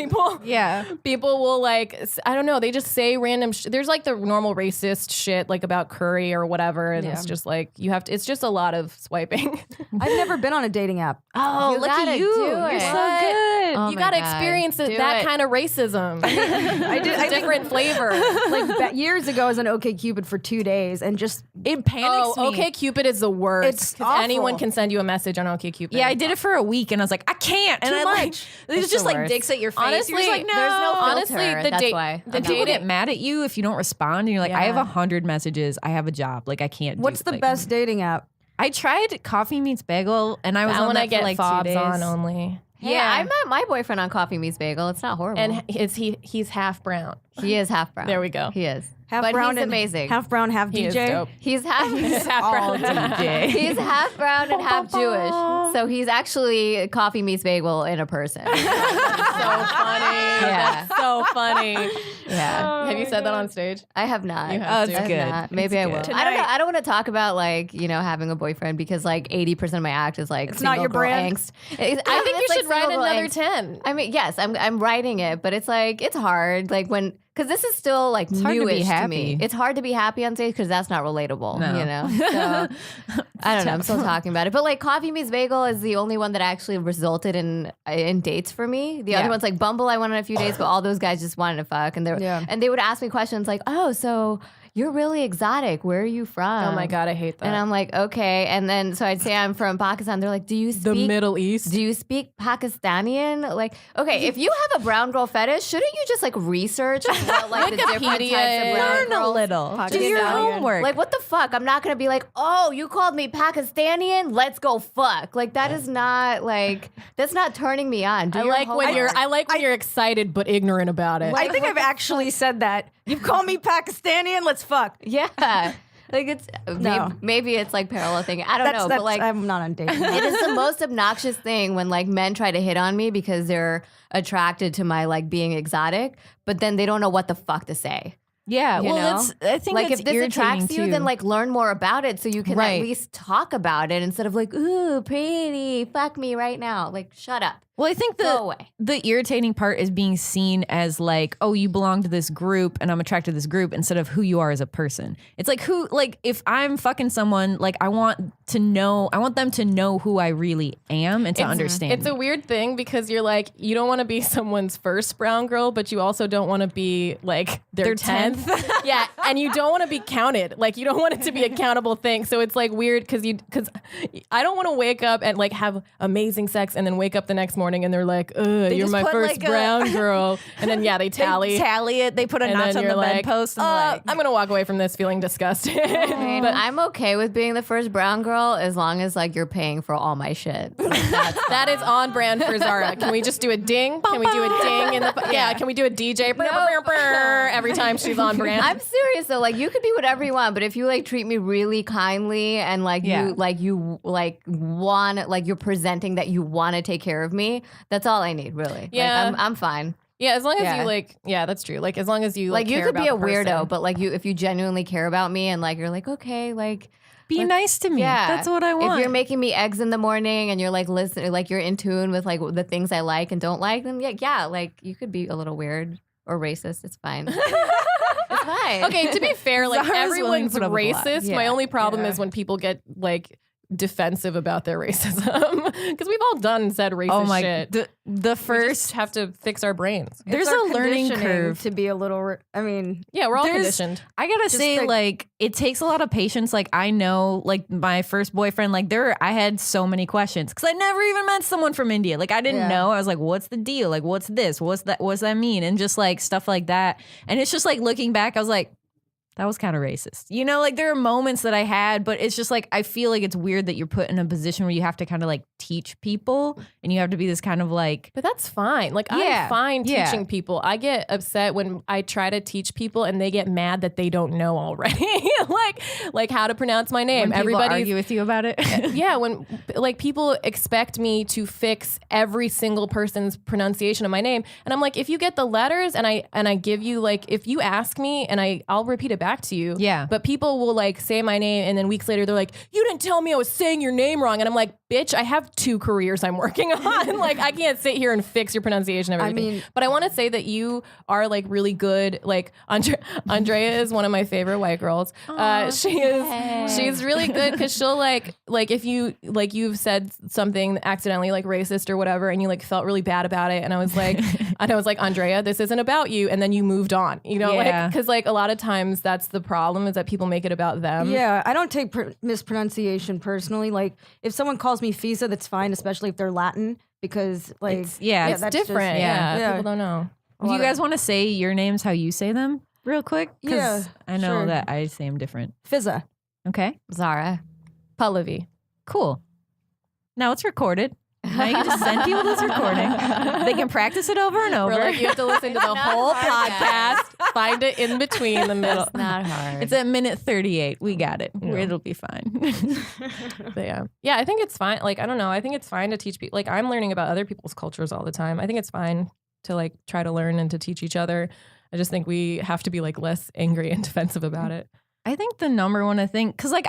people will like, I don't know, they just say random there's like the normal racist shit like about curry or whatever. And it's just like, it's just a lot of swiping. I've never been on a dating app. Oh, You look at gotta you. do You're it. so What? good. Oh You my got to God. experience Do that it. kind of racism. I did. It's a different flavor. Like years ago, I was on OkCupid for 2 days and just It panics me. Okay, Cupid is the worst. It's 'Cause awful. anyone can send you a message on OkCupid. Yeah, I did it for a week and I was like, I can't. And Too I like, much. there's It's just the like worst. dicks at your face. Honestly, You're just like, no. There's no filter. honestly, the That's date- why. the I'm People not. get mad at you if you don't respond and you're like, I have 100 messages. I have a job. Like I can't. What's the best dating app? I tried Coffee Meets Bagel and I was That on one that I get for like 2 fobs days. on only. Yeah, I met my boyfriend on Coffee Meets Bagel. It's not horrible. And he's half brown. he is half brown. There we go. He is. Half but brown he's and amazing. Half brown, half He is DJ. dope. He's half. He's half All brown. DJ. He's half brown and half Jewish. So he's actually Coffee Meets Bagel in a person. So funny. Yeah. That's so funny. Yeah. Have you said that on stage? I have not. You have Oh, to. it's I have good. not. Maybe It's I will. good. I don't know. I don't want to talk about like, having a boyfriend because like 80% of my act is like It's not single your girl brand. angst. I think you it's, like, should write single girl another angst. 10. I mean, yes, I'm writing it, but it's like it's hard. Like because this is still like hard to be newish to happy. me. It's hard to be happy on stage because that's not relatable. No. So I don't know. I'm still talking about it, but like Coffee Meets Bagel is the only one that actually resulted in dates for me. The other ones like Bumble, I went on a few dates, but all those guys just wanted to fuck, and they would ask me questions like, "Oh, so you're really exotic. Where are you from?" Oh my God, I hate that. And I'm like, okay. And then so I'd say I'm from Pakistan. They're like, do you the speak Middle East. do you speak Pakistani? Like, okay, if you have a brown girl fetish, shouldn't you just like research what like the different types of Wikipedia. brown Learn a girls? little. Do You your know? homework. Like, what the fuck? I'm not gonna be like, oh, you called me Pakistani? Let's go fuck. Like, that is not like that's not turning me on. Do I your like when homework. you're excited but ignorant about it. I think I've actually said that. You call me Pakistani and let's fuck. Yeah. Like it's No. maybe it's like parallel thing. I don't know, but like I'm not on dating. it is the most obnoxious thing when like men try to hit on me because they're attracted to my like being exotic, but then they don't know what the fuck to say. yeah. You Well, know? that's, I think Like that's if this irritating attracts you, too. then like learn more about it so you can Right. at least talk about it instead of like, ooh, pretty, fuck me right now. Like shut up. Well, I think Go away. the irritating part is being seen as like, oh, you belong to this group and I'm attracted to this group instead of who you are as a person. It's like if I'm fucking someone, like I want them to know who I really am and to understand. It's a weird thing because you're like, you don't want to be someone's first brown girl, but you also don't want to be like their 10th. Yeah. And you don't want to be counted. Like you don't want it to be a countable thing. So it's like weird because I don't want to wake up and like have amazing sex and then wake up the next morning and they're like, ugh, you're just my put, first like, a- brown girl. And then, they tally. They tally it. They put a and notch then on you're the like, bedpost. I'm going to walk away from this feeling disgusted. I mean, I'm okay with being the first brown girl as long as like you're paying for all my shit. That is on brand for Zahra. Can we just do a ding? Can we do a ding in the yeah? Can we do a DJ every time she's on brand? I'm serious though. Like you could be whatever you want, but if you like treat me really kindly and like you want you're presenting that you want to take care of me, that's all I need, really. Yeah. Like, I'm fine. Yeah, as long as Yeah. you that's true. Like as long as you Like you care could be about a the weirdo, person. but like if you genuinely care about me and like you're like okay, like Be nice to me. yeah, That's what I want. If you're making me eggs in the morning and you're like listening, like you're in tune with like the things I like and don't like, then like you could be a little weird or racist. It's fine. It's fine. Okay, to be fair, like Zahra's willing to everyone's put up with a lot. racist. My Yeah, only problem is when people get like defensive about their racism because we've all done and said racist shit. The We first just have to fix our brains. there's It's our a learning conditioning curve. to be a little. I mean, Yeah, we're all There's- conditioned. I gotta say, like, it takes a lot of patience. Like, I know, like, my first boyfriend, like, I had so many questions because I never even met someone from India. Like, I didn't know. I was like, what's the deal? Like, what's this? What's that? What's that mean? And just like stuff like that. And it's just like looking back, I was like, that was kind of racist. You know, like there are moments that I had, but it's just like I feel like it's weird that you're put in a position where you have to kind of like teach people and you have to be this kind of like But that's fine. Like I'm fine teaching people. I get upset when I try to teach people and they get mad that they don't know already. like how to pronounce my name. when people Everybody argue with you about it. yeah, when like people expect me to fix every single person's pronunciation of my name, and I'm like, if you get the letters and I give you like, if you ask me and I'll repeat it back to you. Yeah. But people will like say my name and then weeks later they're like, you didn't tell me I was saying your name wrong, and I'm like, bitch, I have 2 careers I'm working on. Like I can't sit here and fix your pronunciation of everything. mean- but I want to say that you are like really good. Like Andrea is one of my favorite white girls. She's really good because she'll like if you've said something accidentally like racist or whatever and you like felt really bad about it, and I was like Andrea, this isn't about you, and then you moved on, you know, like because like a lot of times that's the problem is that people make it about them. yeah, I don't take mispronunciation personally. Like if someone calls me Fizaa, that's fine, especially if they're Latin, because like It's It's that's different. just- Yeah, people don't know. Do you guys want to say your names how you say them real quick? 'Cause Yeah, I know sure. that I say them different. Fizaa. Okay, Zahra. Pallavi. cool. Now it's recorded. Now you can just send people this recording. They can practice it over and over. We're like, you have to listen to the not whole hard, podcast, find it in between the middle. It's not hard. It's at minute 38. We got it. It'll be fine. But yeah, I think it's fine. Like, I don't know. I think it's fine to teach people. Like, I'm learning about other people's cultures all the time. I think it's fine to like try to learn and to teach each other. I just think we have to be like less angry and defensive about it. I think the number one thing, because like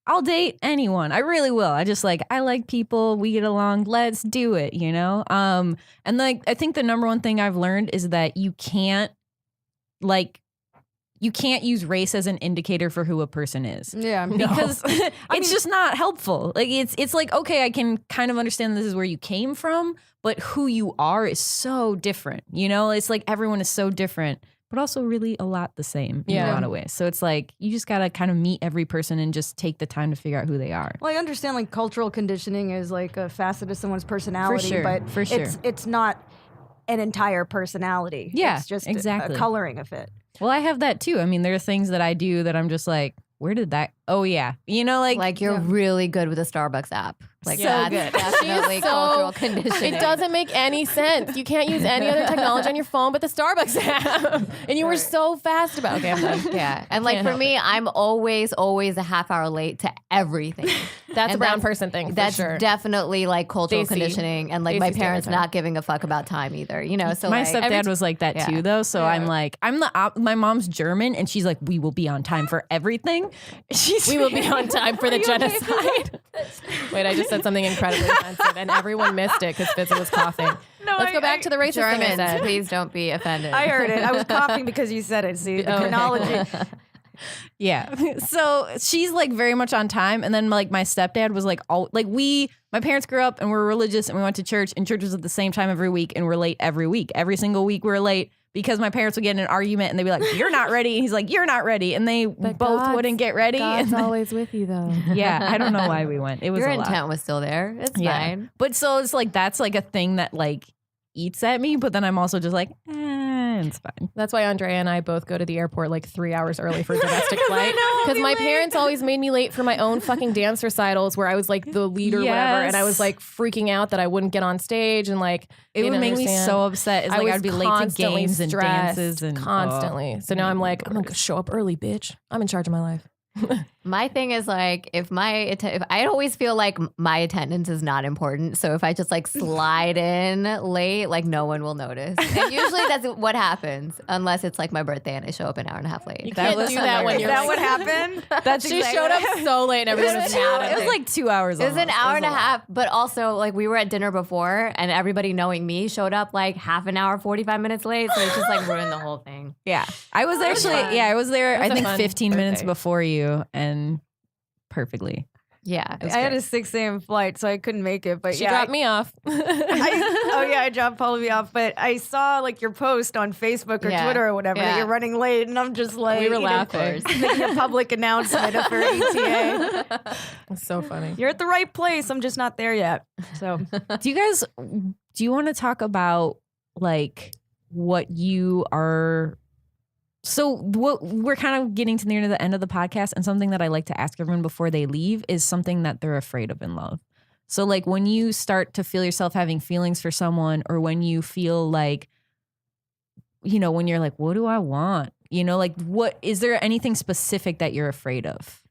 I'll date anyone. I really will. I just like, I like people. We get along. Let's do it, you know? And like, I think the number one thing I've learned is that you can't use race as an indicator for who a person is. Yeah, Because it's just not helpful. Like it's like, okay, I can kind of understand this is where you came from, but who you are is so different. You know, it's like everyone is so different, but also really a lot the same in a lot of ways. So it's like you just gotta kind of meet every person and just take the time to figure out who they are. Well, I understand like cultural conditioning is like a facet of someone's personality, sure, but for sure. it's not an entire personality. Yeah, it's just exactly. a coloring of it. Well, I have that too. I mean, there are things that I do that I'm just like, where did that? Oh yeah, you know, Like you're really good with the Starbucks app. Like So that's good. definitely She's so- cultural conditioning. It doesn't make any sense. You can't use any other technology on your phone but the Starbucks app. And you were so fast about it. Okay, I'm done. Yeah, and like Can't for help me, I'm always a half hour late to everything. That's a And brown person thing, for That's sure. definitely like cultural Desi. conditioning, and like my Desi parents stereotype. not giving a fuck about time either. You know, so my like, stepdad was like that too, though. So I'm like, my mom's German, and she's like, we will be on time for everything. We will be on time for the genocide. Wait, I just said something incredibly offensive, and everyone missed it because Fizaa was coughing. Let's go back to the racist thing I Germans, said. please don't be offended. I heard it. I was coughing because you said it. See, the Oh, okay. chronology. Yeah. So she's like very much on time. And then like my stepdad was like, my parents grew up and we're religious and we went to church, and church was at the same time every week, and we're late every week. Every single week we're late because my parents would get in an argument and they'd be like, you're not ready. And he's like, you're not ready. And they both God's- wouldn't get ready. God's And then- always with you, though. yeah. I don't know why we went. It was Your a lot. intent was still there. It's Yeah. fine. But so it's like, that's like a thing that like eats at me. But then I'm also just like, it's fine. That's why Andrea and I both go to the airport like 3 hours early for domestic flight. Because my parents always made me late for my own fucking dance recitals where I was like the lead or whatever. And I was Yes. like freaking out that I wouldn't get on stage, and like It they would didn't make me understand. so upset. It's like I'd be late to constantly games and stressed, dances and constantly. So now I'm like, I'm gonna show up early, bitch. I'm in charge of my life. My thing is like if I always feel like my attendance is not important. So if I just like slide in late, like no one will notice. And usually that's what happens, unless it's like my birthday and I show up an hour and a half late. You can't do that when Is you're that like, what happened? That's she showed up so late and everyone was mad at It was me. like 2 hours. It was an hour and a half, but also like we were at dinner before, and everybody knowing me showed up like half an hour, 45 minutes late. So it just like ruined the whole thing. Yeah. I was actually, fun. I was there, It was I a think fun 15 minutes birthday. before you, and perfectly. Yeah. I had a 6 a.m. flight, so I couldn't make it. But She yeah, dropped me off. I dropped Pallavi off. But I saw like your post on Facebook or Yeah. Twitter or whatever that Yeah. you're running late, and I'm just like, We were you know, laughing. making a public announcement for ETA. It's so funny. You're at the right place. I'm just not there yet. So Do you want to talk about like what you are? So what we're kind of getting to near the end of the podcast, and something that I like to ask everyone before they leave is something that they're afraid of in love. So like when you start to feel yourself having feelings for someone, or when you feel like, you know, when you're like, what do I want? You know, like what is there anything specific that you're afraid of?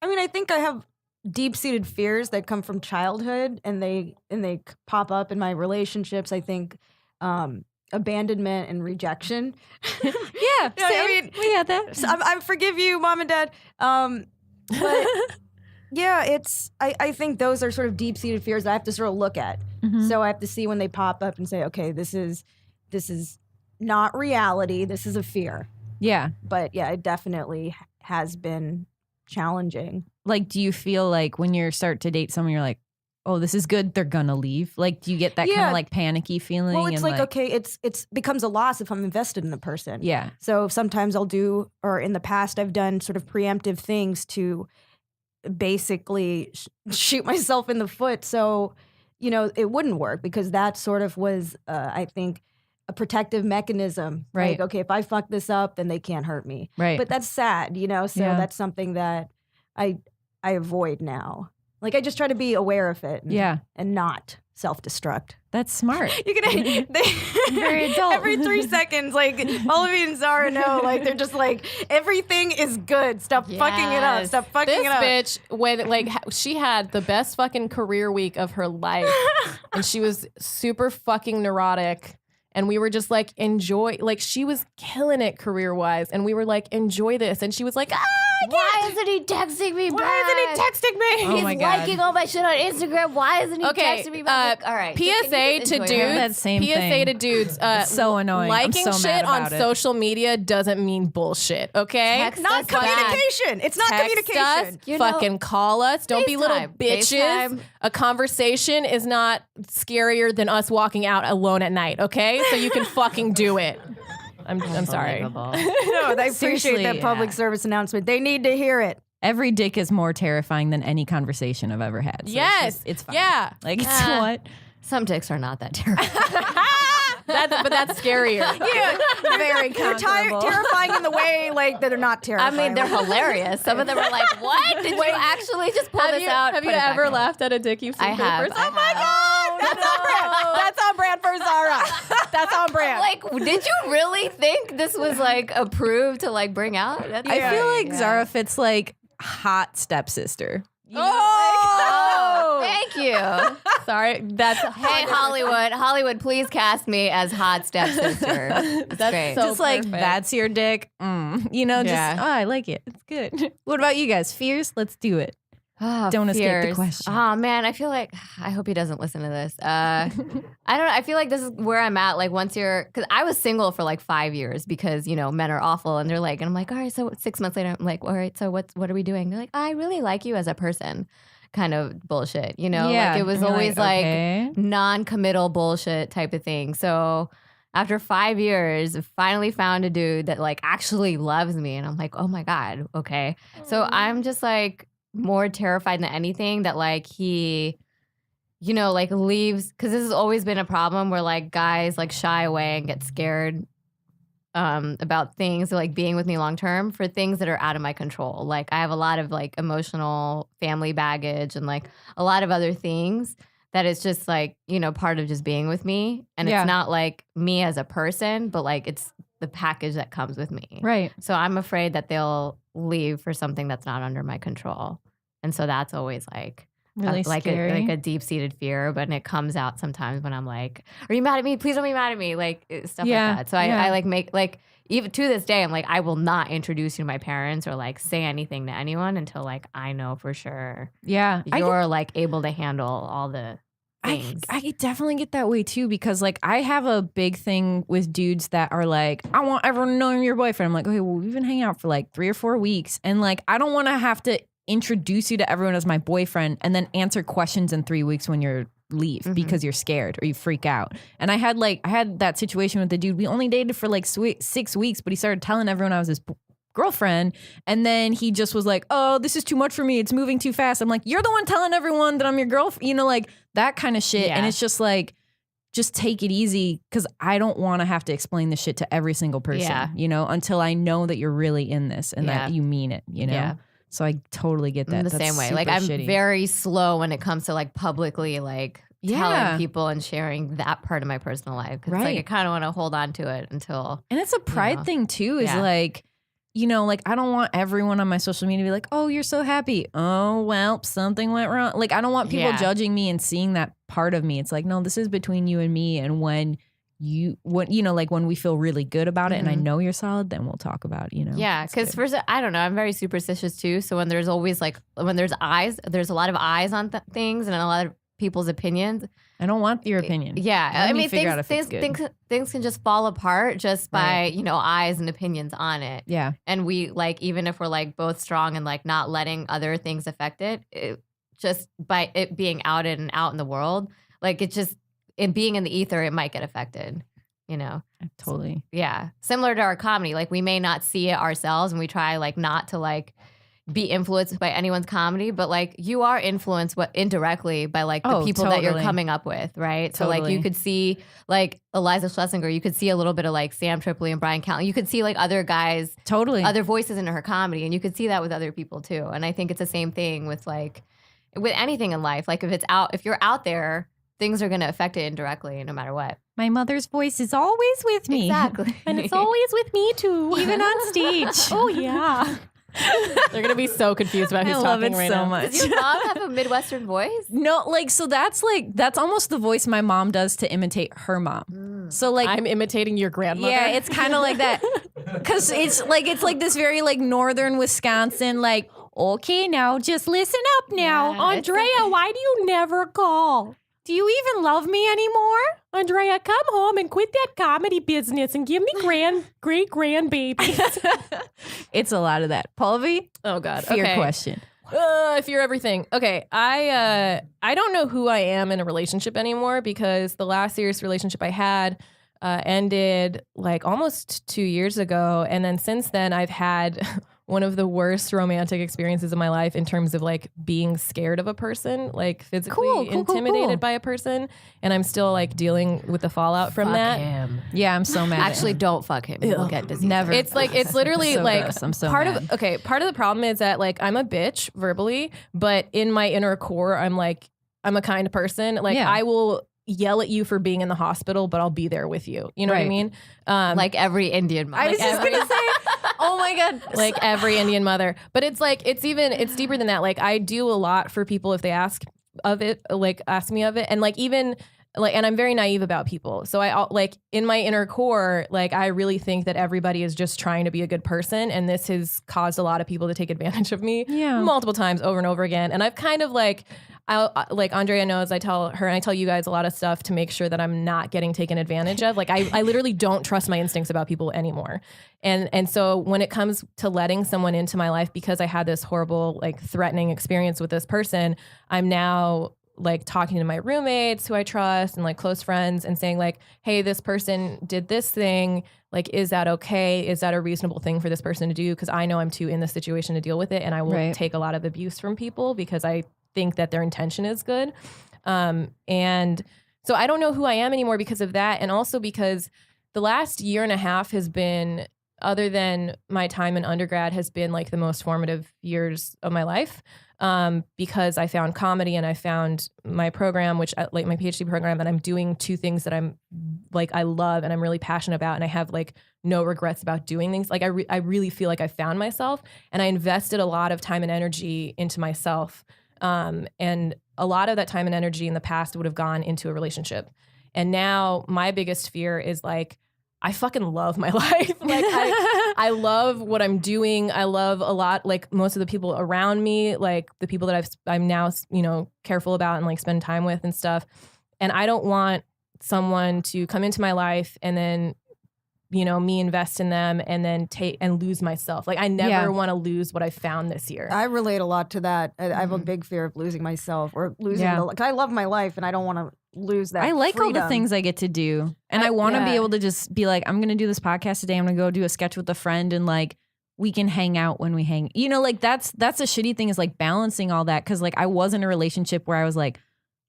I mean, I think I have deep-seated fears that come from childhood, and they pop up in my relationships. I think abandonment and rejection. Yeah, I mean, we had that. so I forgive you, mom and dad. But yeah, it's I think those are sort of deep-seated fears that I have to sort of look at. Mhm. So I have to see when they pop up and say, okay, this is not reality. This is a fear. Yeah. But yeah, it definitely has been challenging. Like, do you feel like when you start to date someone, you're like, oh, this is good, they're gonna leave? Like, do you get that kind Yeah. of like panicky feeling? Well, it's and like, okay, it's becomes a loss if I'm invested in the person. Yeah. So sometimes I'll do, or in the past I've done sort of preemptive things to basically shoot myself in the foot. So, you know, it wouldn't work, because that sort of was, I think, a protective mechanism. Right. Like, okay, if I fuck this up, then they can't hurt me. Right. But that's sad, you know? So Yeah. that's something that I avoid now. Like, I just try to be aware of it and not self-destruct. That's smart. You can Very adult. every 3 seconds, like Pallavi and Zahra know, like they're just like, everything is good. Stop fucking it up. Yes. Stop fucking This it up. bitch, when like she had the best fucking career week of her life, and she was super fucking neurotic. And we were just like, enjoy, like she was killing it career wise. And we were like, enjoy this. And she was like, Why isn't he texting me back? Why isn't he texting me? Oh He's my God. liking all my shit on Instagram. Why isn't he okay, texting me back? All right. PSA to dudes. That same PSA thing. to dudes. It's so annoying. I'm Liking so mad shit on about it. social media doesn't mean bullshit, okay? Text Not us back. communication. It's not Text communication. us, You know, fucking call us. Don't be little FaceTime. bitches. FaceTime. A conversation is not scarier than us walking out alone at night, okay? So you can fucking do it. I'm sorry. Unbelievable. No, I appreciate Seriously, that public yeah. service announcement. They need to hear it. Every dick is more terrifying than any conversation I've ever had. So Yes. it's fine. Yeah. Like, it's Yeah. what? Some dicks are not that terrible. But that's scarier. Yeah, Very they're comparable. terrifying in the way like that they're not I terrifying. mean, they're hilarious. Some of them are like, what? Did you actually just pull this out? Have you Put it back ever in. laughed at a dick you've seen I for the have. first time? Oh my God. That's on brand for Zahra. That's on brand. Like, did you really think this was like approved to like bring out? That's I feel like yeah. Zara fits like hot stepsister. Oh, thank you. Sorry, that's Hey, Hollywood, please cast me as hot stepsister. That's great. so Just like, perfect. that's your dick. You know, Yeah. just, oh, I like it. It's good. What about you guys? Fears? Let's do it. Oh, Don't escape the fears. question. Oh man, I feel like I hope he doesn't listen to this. I don't know. I feel like this is where I'm at. Like once because I was single for like 5 years because you know men are awful and they're like, and I'm like, all right. So 6 months later, I'm like, all right. So what are we doing? They're like, I really like you as a person. Kind of bullshit, you know. Yeah. Like it was And you're always like, like okay. non-committal bullshit type of thing. So after 5 years, I finally found a dude that like actually loves me, and I'm like, oh my God, okay. So I'm just like more terrified than anything that like he, you know, like leaves, because this has always been a problem where like guys like shy away and get scared about things like being with me long term for things that are out of my control. Like I have a lot of like emotional family baggage and like a lot of other things that is just like, you know, part of just being with me. And Yeah. it's not like me as a person, but like it's the package that comes with me. Right. So I'm afraid that they'll leave for something that's not under my control. And so that's always like Really like scary. a deep-seated fear, but it comes out sometimes when I'm like, are you mad at me? Please don't be mad at me. Like stuff Yeah, like that. So yeah. I like make like even to this day, I'm like, I will not introduce you to my parents or like say anything to anyone until like I know for sure Yeah. you're like able to handle all the things. I definitely get that way too, because like I have a big thing with dudes that are like, I want everyone to know I'm your boyfriend. I'm like, okay, well, we've been hanging out for like 3 or 4 weeks, and like I don't want to have to introduce you to everyone as my boyfriend and then answer questions in 3 weeks when you're leave because you're scared or you freak out. And I had that situation with the dude. We only dated for like 6 weeks, but he started telling everyone I was his girlfriend, and then he just was like, oh, this is too much for me, it's moving too fast. I'm like, you're the one telling everyone that I'm your girlfriend, you know, like that kind of shit. And it's just like, just take it easy, because I don't want to have to explain this shit to every single person, you know, until I know that you're really in this and that you mean it, you know. So I totally get that. I'm the same way. Like I'm very slow when it comes to like publicly like telling people and sharing that part of my personal life. Cause like I kind of want to hold on to it until. And it's a pride thing too, is like, you know, like I don't want everyone on my social media to be like, oh, you're so happy. Oh, well, something went wrong. Like I don't want people judging me and seeing that part of me. It's like, no, this is between you and me. And when you know, like when we feel really good about it and I know you're solid, then we'll talk about it, you know. Yeah, because first, I don't know, I'm very superstitious too. So when there's always like, when there's eyes, there's a lot of eyes on things and a lot of people's opinions. I don't want your opinion. Yeah, I mean, things can just fall apart just by, you know, eyes and opinions on it. Yeah. And we like, even if we're like both strong and like not letting other things affect it, just by it being outed and out in the world, like it being in the ether, it might get affected, you know? Totally. Yeah. Similar to our comedy, like we may not see it ourselves and we try like not to like be influenced by anyone's comedy, but like you are influenced indirectly by like the people that you're coming up with, right? So like you could see like Eliza Schlesinger, you could see a little bit of like Sam Tripoli and Brian Callen. You could see like other guys, other voices in her comedy, and you could see that with other people too. And I think it's the same thing with like with anything in life. Like if you're out there, things are going to affect it indirectly no matter what. My mother's voice is always with me. Exactly. And it's always with me too. Even on stage. Oh, yeah. They're going to be so confused about who's talking right now. Much. Does your mom have a Midwestern voice? No, like, so that's almost the voice my mom does to imitate her mom. So like I'm imitating your grandmother. Yeah, it's kind of like that. Because it's like this very like northern Wisconsin, like, okay, now just listen up now. Yeah, Andrea, why do you never call? Do you even love me anymore? Andrea, come home and quit that comedy business and give me great grandbabies. It's a lot of that. Pallavi? Oh, God. Fear question. Fear everything. Okay. I don't know who I am in a relationship anymore, because the last serious relationship I had ended like almost 2 years ago. And then since then, I've had one of the worst romantic experiences of my life in terms of like being scared of a person, like physically intimidated by a person. And I'm still like dealing with the fallout from that. Him. Yeah, I'm so mad. Actually, don't fuck him. You'll get disease. Never. It's like, it's literally so like gross. I'm so part mad. of the problem is that like I'm a bitch verbally, but in my inner core, I'm a kind person. Like I will yell at you for being in the hospital, but I'll be there with you. You know what I mean? Like every Indian mom. I was just gonna say, oh my God. Like every Indian mother. But it's like, it's deeper than that. Like I do a lot for people if they ask me of it. And like, even like, and I'm very naive about people. So I like in my inner core, like I really think that everybody is just trying to be a good person. And this has caused a lot of people to take advantage of me multiple times over and over again. And I've kind of like, like Andrea knows, I tell her and I tell you guys a lot of stuff to make sure that I'm not getting taken advantage of. Like I literally don't trust my instincts about people anymore. And so when it comes to letting someone into my life, because I had this horrible, like threatening experience with this person, I'm now like talking to my roommates who I trust and like close friends and saying like, hey, this person did this thing. Like, is that okay? Is that a reasonable thing for this person to do? Because I know I'm too in this situation to deal with it. And I will take a lot of abuse from people because I think that their intention is good. And so I don't know who I am anymore because of that. And also because the last year and a half has been, other than my time in undergrad, has been like the most formative years of my life. Because I found comedy and I found my program, which like my PhD program, and I'm doing two things that I'm like, I love and I'm really passionate about. And I have like no regrets about doing things. Like I really feel like I found myself, and I invested a lot of time and energy into myself. And a lot of that time and energy in the past would have gone into a relationship. And now my biggest fear is like, I fucking love my life. Like I love what I'm doing. I love a lot, like most of the people around me, like the people that I'm now, you know, careful about and like spend time with and stuff. And I don't want someone to come into my life and then me invest in them and then take and lose myself. Like I never want to lose what I found this year. I relate a lot to that. I have a big fear of losing myself or losing. Cause I love my life and I don't want to lose that. I like freedom. all the things I get to do, and I want to be able to just be like, I'm going to do this podcast today. I'm going to go do a sketch with a friend, and like we can hang out when we hang. Like that's a shitty thing is like balancing all that because like I was in a relationship where I was like,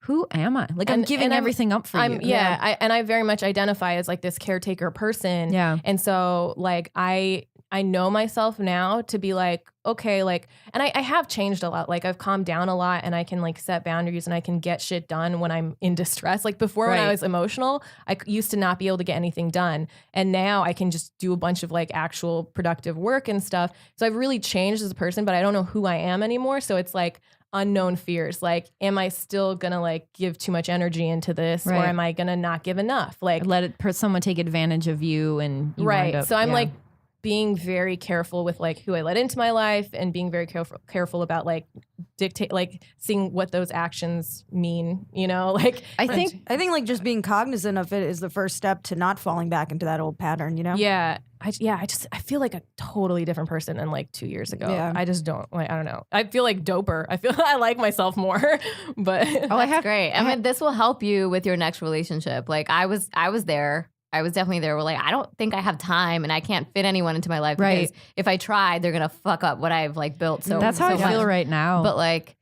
who am I? Like I'm giving everything up for you. I very much identify as like this caretaker person. Yeah. And so like I know myself now to be like, okay, like, and I have changed a lot. Like I've calmed down a lot and I can like set boundaries and I can get shit done when I'm in distress. Like before when I was emotional, I used to not be able to get anything done. And now I can just do a bunch of like actual productive work and stuff. So I've really changed as a person, but I don't know who I am anymore. So it's like unknown fears. Like, am I still gonna like give too much energy into this or am I gonna not give enough? Like let someone take advantage of you and you wind up, so I'm like being very careful with like who I let into my life and being very careful about like dictate, like seeing what those actions mean, like I think like just being cognizant of it is the first step to not falling back into that old pattern, I feel like a totally different person than like 2 years ago. Yeah. I just don't like, I don't know. I feel like doper. I feel I like myself more, but that's great. I mean, this will help you with your next relationship. Like I was there. I was definitely there. We're like, I don't think I have time and I can't fit anyone into my life because if I try, they're going to fuck up what I've like built. So that's how I feel right now. But like,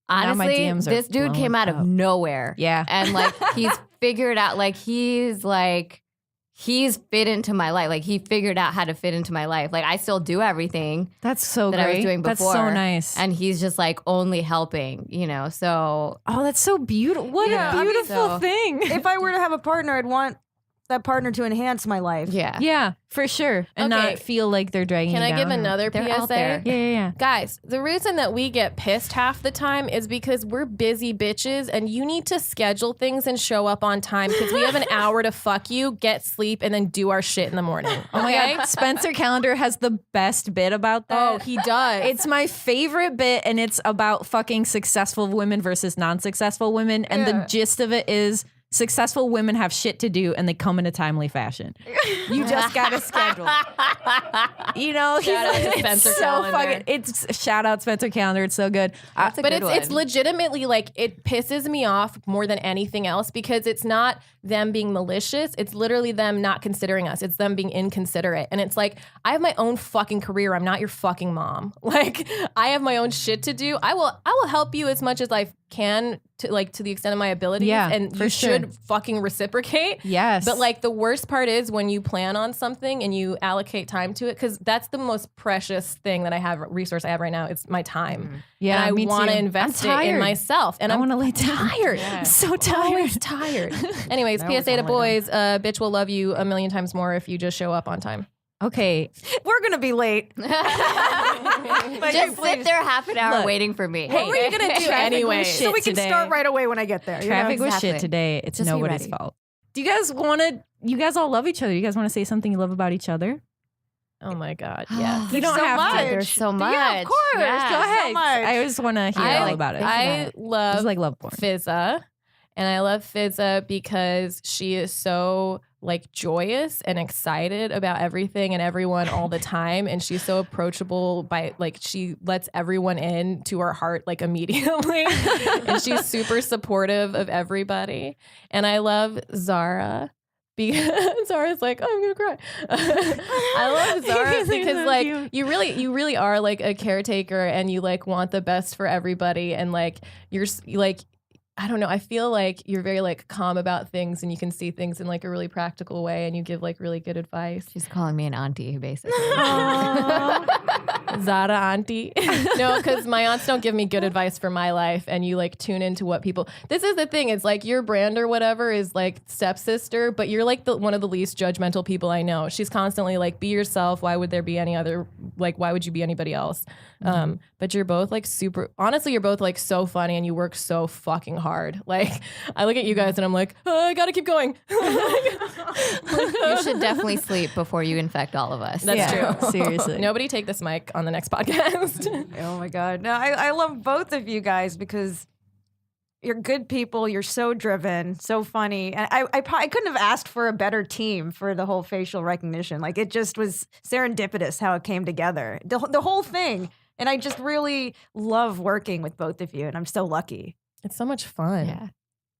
honestly, this dude came out of nowhere. Yeah. And like, he's figured out, like, he's fit into my life. Like he figured out how to fit into my life. Like I still do everything. That's so that great. I was doing before. That's so nice. And he's just like only helping, so. Oh, that's so beautiful. What a beautiful thing. If I were to have a partner, I'd want that partner to enhance my life. Yeah. Yeah, for sure. And not feel like they're dragging you down. Can I give another They're out there. PSA? Yeah. Guys, the reason that we get pissed half the time is because we're busy bitches and you need to schedule things and show up on time because we have an hour to fuck you, get sleep, and then do our shit in the morning. Oh my God. Spencer Calendar has the best bit about that. Oh, he does. It's my favorite bit, and it's about fucking successful women versus non-successful women. And the gist of it is successful women have shit to do and they come in a timely fashion. You just gotta schedule. Shout out to Spencer Calendar. It's shout out Spencer Calendar. It's so good. That's a but good it's one. legitimately like it pisses me off more than anything else because it's not them being malicious. It's literally them not considering us. It's them being inconsiderate. And it's like, I have my own fucking career. I'm not your fucking mom. Like I have my own shit to do. I will help you as much as I can to the extent of my abilities. Yeah, and you should fucking reciprocate. Yes. But like the worst part is when you plan on something and you allocate time to it, because that's the most precious thing that I have, resource I have right now. It's my time. Yeah, and I want to invest it in myself. And I I'm want to lay down. tired. I'm so tired. Always tired. Anyways, PSA to boys, bitch will love you a million times more if you just show up on time. Okay. We're going to be late. Just sit there half an hour waiting for me. What were you going to do anyway? So we can start right away when I get there. Traffic was Exactly. shit today. It's Just be nobody's ready. fault. Do you guys you guys all love each other? You guys want to say something you love about each other? Oh my God, yes. You don't so have much. to. There's so much. Yeah, of course. Yeah. Go ahead. much. I just want to hear all about it. I love It's like love porn. Fizaa. And I love Fizaa because she is so like joyous and excited about everything and everyone all the time. And she's so approachable by like, she lets everyone in to her heart like immediately. And she's super supportive of everybody. And I love Zahra. Because Zara's like, oh, I'm gonna cry. I love Zahra because like you really are like a caretaker and you like want the best for everybody and like you're like, I don't know. I feel like you're very like calm about things and you can see things in like a really practical way and you give like really good advice. She's calling me an auntie, basically. Zara auntie. No, because my aunts don't give me good advice for my life and you like tune into what people. This is the thing. It's like your brand or whatever is like stepsister, but you're like one of the least judgmental people I know. She's constantly like, be yourself. Why would there be any other, like, why would you be anybody else? But you're both like honestly, you're both like so funny and you work so fucking hard. Like I look at you guys and I'm like, oh, I gotta keep going. You should definitely sleep before you infect all of us. That's true. Seriously. Nobody take this mic on the next podcast. Oh my God. No, I love both of you guys because You're good people. You're so driven, so funny. And I couldn't have asked for a better team for the whole facial recognition. Like, it just was serendipitous how it came together. The whole thing. And I just really love working with both of you. And I'm so lucky. It's so much fun. Yeah.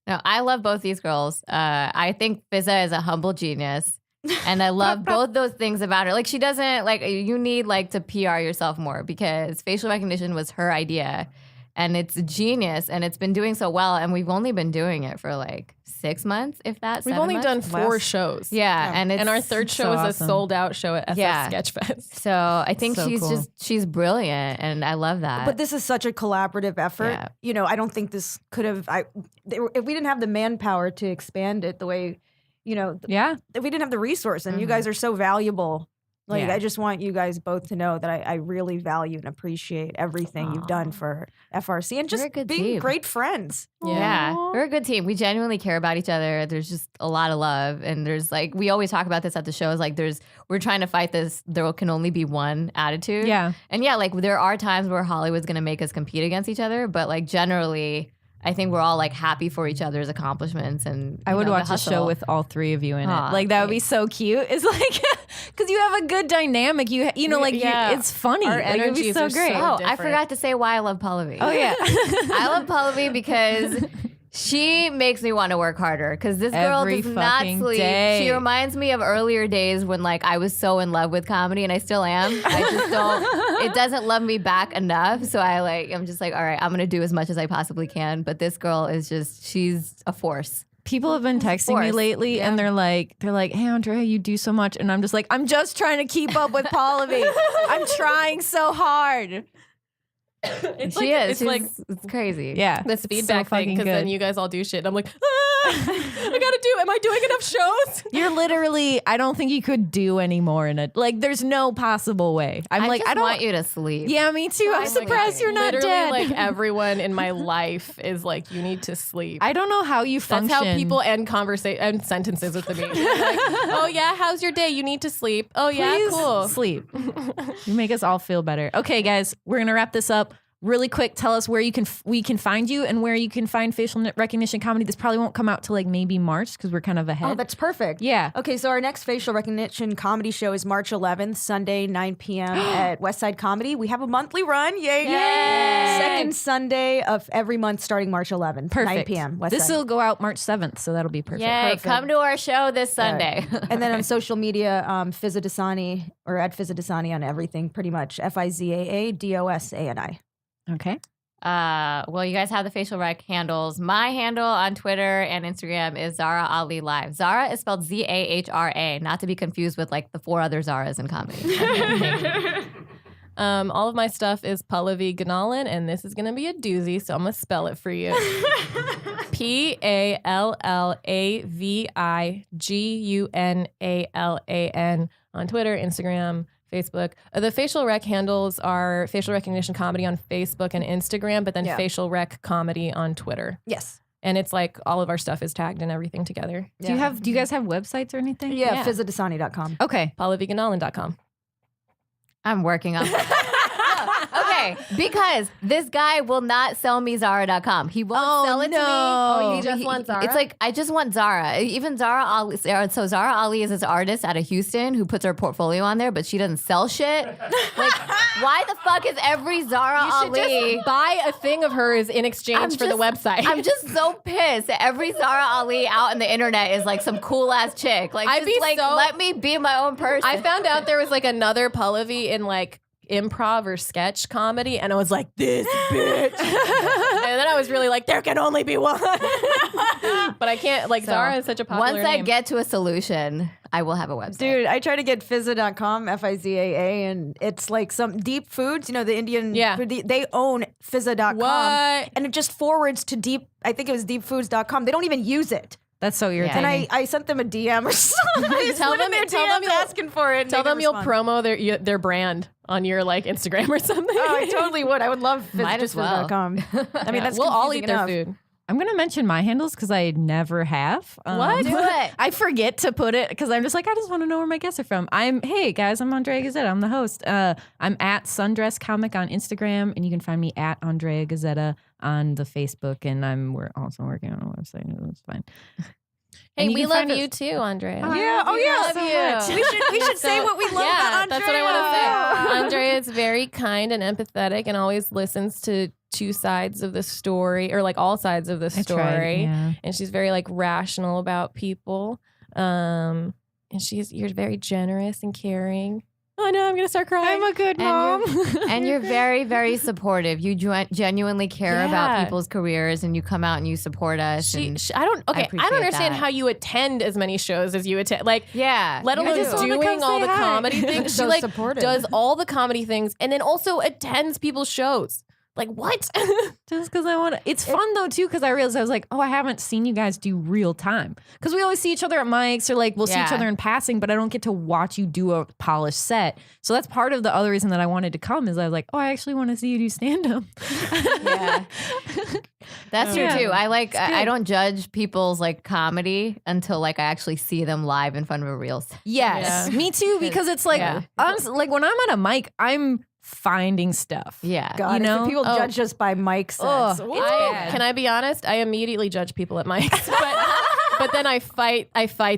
No, I love both these girls. I think Fizaa is a humble genius. And I love both those things about her. Like, she doesn't, like, you need, like, to PR yourself more because facial recognition was her idea. And it's a genius, and it's been doing so well. And we've only been doing it for, like, 6 months, if that, We've 7 only months. done 4 shows. Yeah, and our third show so is awesome. a sold-out show at FS Yeah. Sketchfest. So I think So cool. she's brilliant, and I love that. But this is such a collaborative effort. Yeah. You know, I don't think this could have, if we didn't have the manpower to expand it the way, you know, Yeah. if we didn't have the resource, and you guys are so valuable. Like, Yeah. I just want you guys both to know that I really value and appreciate everything you've done for FRC and You're a just good being team. great friends. Yeah, Aw. we're a good team. We genuinely care about each other. There's just a lot of love, and there's like we always talk about this at the shows. Like we're trying to fight this. There can only be one attitude. Yeah. and yeah, like there are times where Hollywood's gonna make us compete against each other, but like generally, I think we're all like happy for each other's accomplishments. And I you would know, the watch a show hustle. with all 3 of you in Aw, it. Like that would be so cute. It's like because you have a good dynamic. You know, like Yeah. it's funny. Our Like, it would be energies so are great. so Oh, I different. forgot to say why I love Pallavi. Oh yeah. I love Pallavi because she makes me want to work harder because this girl Every does not fucking sleep. day. She reminds me of earlier days when like I was so in love with comedy, and I still am. I just don't. It doesn't love me back enough. So I'm just like, all right, I'm gonna do as much as I possibly can. But this girl is she's a force. People have been texting me course. lately, and they're like, "Hey, Andrea, you do so much," and I'm just like, "I'm just trying to keep up with Pallavi. I'm trying so hard." It's She is. It's like it's crazy. Yeah, this it's feedback so thing fucking because good. then you guys all do shit. And I'm like, I gotta do. Am I doing enough shows? You're literally. I don't think you could do any more in it. Like, there's no possible way. I'm I like, just I don't want you to sleep. Yeah, me too. I'm surprised you're not Literally, dead. like everyone in my life is like, you need to sleep. I don't know how you function. That's how people end conversation and sentences with me. They're like, oh yeah, how's your day? You need to sleep. Oh yeah, Please cool. sleep. You make us all feel better. Okay, guys, we're gonna wrap this up. Really quick, tell us where we can find you and where you can find facial recognition comedy. This probably won't come out till like maybe March because we're kind of ahead. Oh, that's perfect. Yeah. Okay, so our next facial recognition comedy show is March 11th, Sunday, 9 p.m. at Westside Comedy. We have a monthly run. Yay. Second Sunday of every month starting March 11th, Perfect. 9 p.m. Westside. This will go out March 7th, so that'll be perfect. Yay! Perfect. Come to our show this Sunday. and then on social media, Fizaa Dosani or at Fizaa Dosani on everything, pretty much. Fizaa Dosani. Okay. Well, you guys have the facial rec handles. My handle on Twitter and Instagram is Zahra Ali Live. Zahra is spelled Zahra, not to be confused with like the 4 other Zahras in comedy. All of my stuff is Pallavi Gunalan, and this is gonna be a doozy, so I'm gonna spell it for you. PALLAVIGUNALAN on Twitter, Instagram, Facebook. The facial rec handles are facial recognition comedy on Facebook and Instagram, but then Yeah. facial rec comedy on Twitter. Yes. And it's like all of our stuff is tagged and everything together. Do you guys have websites or anything? Yeah, FizaaDosani.com. Okay. PallaviGunalan.com. I'm working on Okay, because this guy will not sell me Zara.com. He won't sell it to me. no. You just want Zara? It's like, I just want Zara. Even Zahra Ali. So Zahra Ali is this artist out of Houston who puts her portfolio on there, but she doesn't sell shit. Like, why the fuck is every Zahra Ali? Just buy a thing of hers in exchange for the website. I'm just so pissed that every Zahra Ali out on the internet is like some cool ass chick. Like, I'd just be like so- let me be my own person. I found out there was like another Pallavi in like improv or sketch comedy, and I was like, this bitch. And then I was really like, there can only be one. But I can't, like, So, Zahra is such a popular once I name. get to a solution, I will have a website. Dude, I try to get Fizaa.com, Fizaa, and it's like some deep foods, you know, the Indian Yeah. food, they own Fizaa.com. What? And it just forwards to I think it was deepfoods.com. They don't even use it. That's so irritating. And I sent them a DM or something. I Tell slid in them- their tell them DMs you'll- asking for it. and Tell they them didn't you'll respond. promo their brand on your like Instagram or something. Oh, I totally would. I would love Might as well. Fizaa.com. I mean, that's we'll all confusing eat their enough. food. I'm gonna mention my handles because I never have. What? Do it. I forget to put it because I'm just like, I just want to know where my guests are from. Hey guys, I'm Andrea Gazzetta. I'm the host. I'm at Sundress Comic on Instagram, and you can find me at Andrea Gazzetta on the Facebook. And we're also working on a website. It's fine. Hey, And you we can love find us- you too, Andrea. Yeah. Oh yeah. love you. We should say what we love Yeah, about that's what I want to say. Andrea is very kind and empathetic and always listens to two sides of the story, or like all sides of the I story. tried, yeah. And she's very like rational about people. And you're very generous and caring. Oh no, I'm gonna start crying. I'm a good And mom. And you're very, very supportive. You genuinely care about Yeah. people's careers, and you come out and you support us. and I don't appreciate understand that. how you attend as many shows as you attend. Like, yeah, let you alone do. doing all the comedy things. She So like supportive. does all the comedy things and then also attends people's shows. Like what? Just because I want to. It's fun though too because I realized I was like, oh, I haven't seen you guys do real time because we always see each other at mics or like we'll see each Yeah. other in passing, but I don't get to watch you do a polished set. So that's part of the other reason that I wanted to come is I was like, oh, I actually want to see you do stand up. Yeah. That's true Yeah. too. I don't judge people's like comedy until like I actually see them live in front of a real set. Yes, me too. Because it's like, Yeah. honestly, like when I'm at a mic, I'm finding stuff. Yeah. God, You if know? the people judge us by mic sets. Ugh, Ooh. Can I be honest? I immediately judge people at mics, but then I fight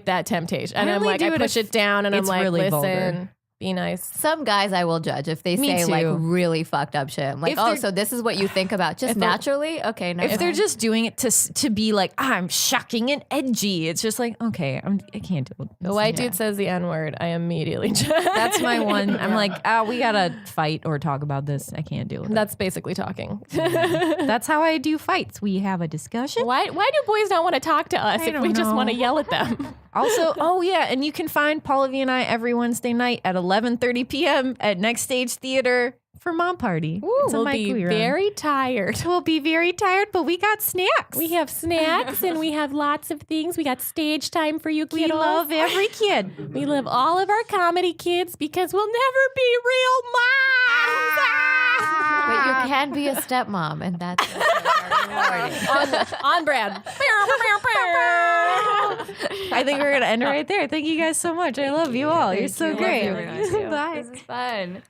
that temptation, and I I'm only like, do I it push if it down, and I'm it's like, really listen, vulgar. be nice. Some guys I will judge if they Me say like too. really fucked up shit. I'm like, If oh, they're- so this is what you think about just naturally? Okay, no. If they're just doing it to be like, I'm shocking and edgy, it's just like, okay, I can't do it. The white dude says the N word, I immediately judge. That's my one. I'm like, we gotta fight or talk about this. I can't deal with That's basically talking. it. That's how I do fights. We have a discussion. Why do boys not want to talk to us I if don't we just know. want to yell at them? Also, oh yeah, and you can find Pallavi and I every Wednesday night at 11:30 p.m. at Next Stage Theater for Mom Party. It's a We'll mic be we run. very tired. We'll be very tired, but we got snacks. We have snacks and we have lots of things. We got stage time for you kiddos. We love every kid. We love all of our comedy kids because we'll never be real moms. but you can be a stepmom, and that's very rewarding. on brand. I think we're gonna end it right there. Thank you guys so much. I love you all. You're so great. Love you. Bye. This is fun.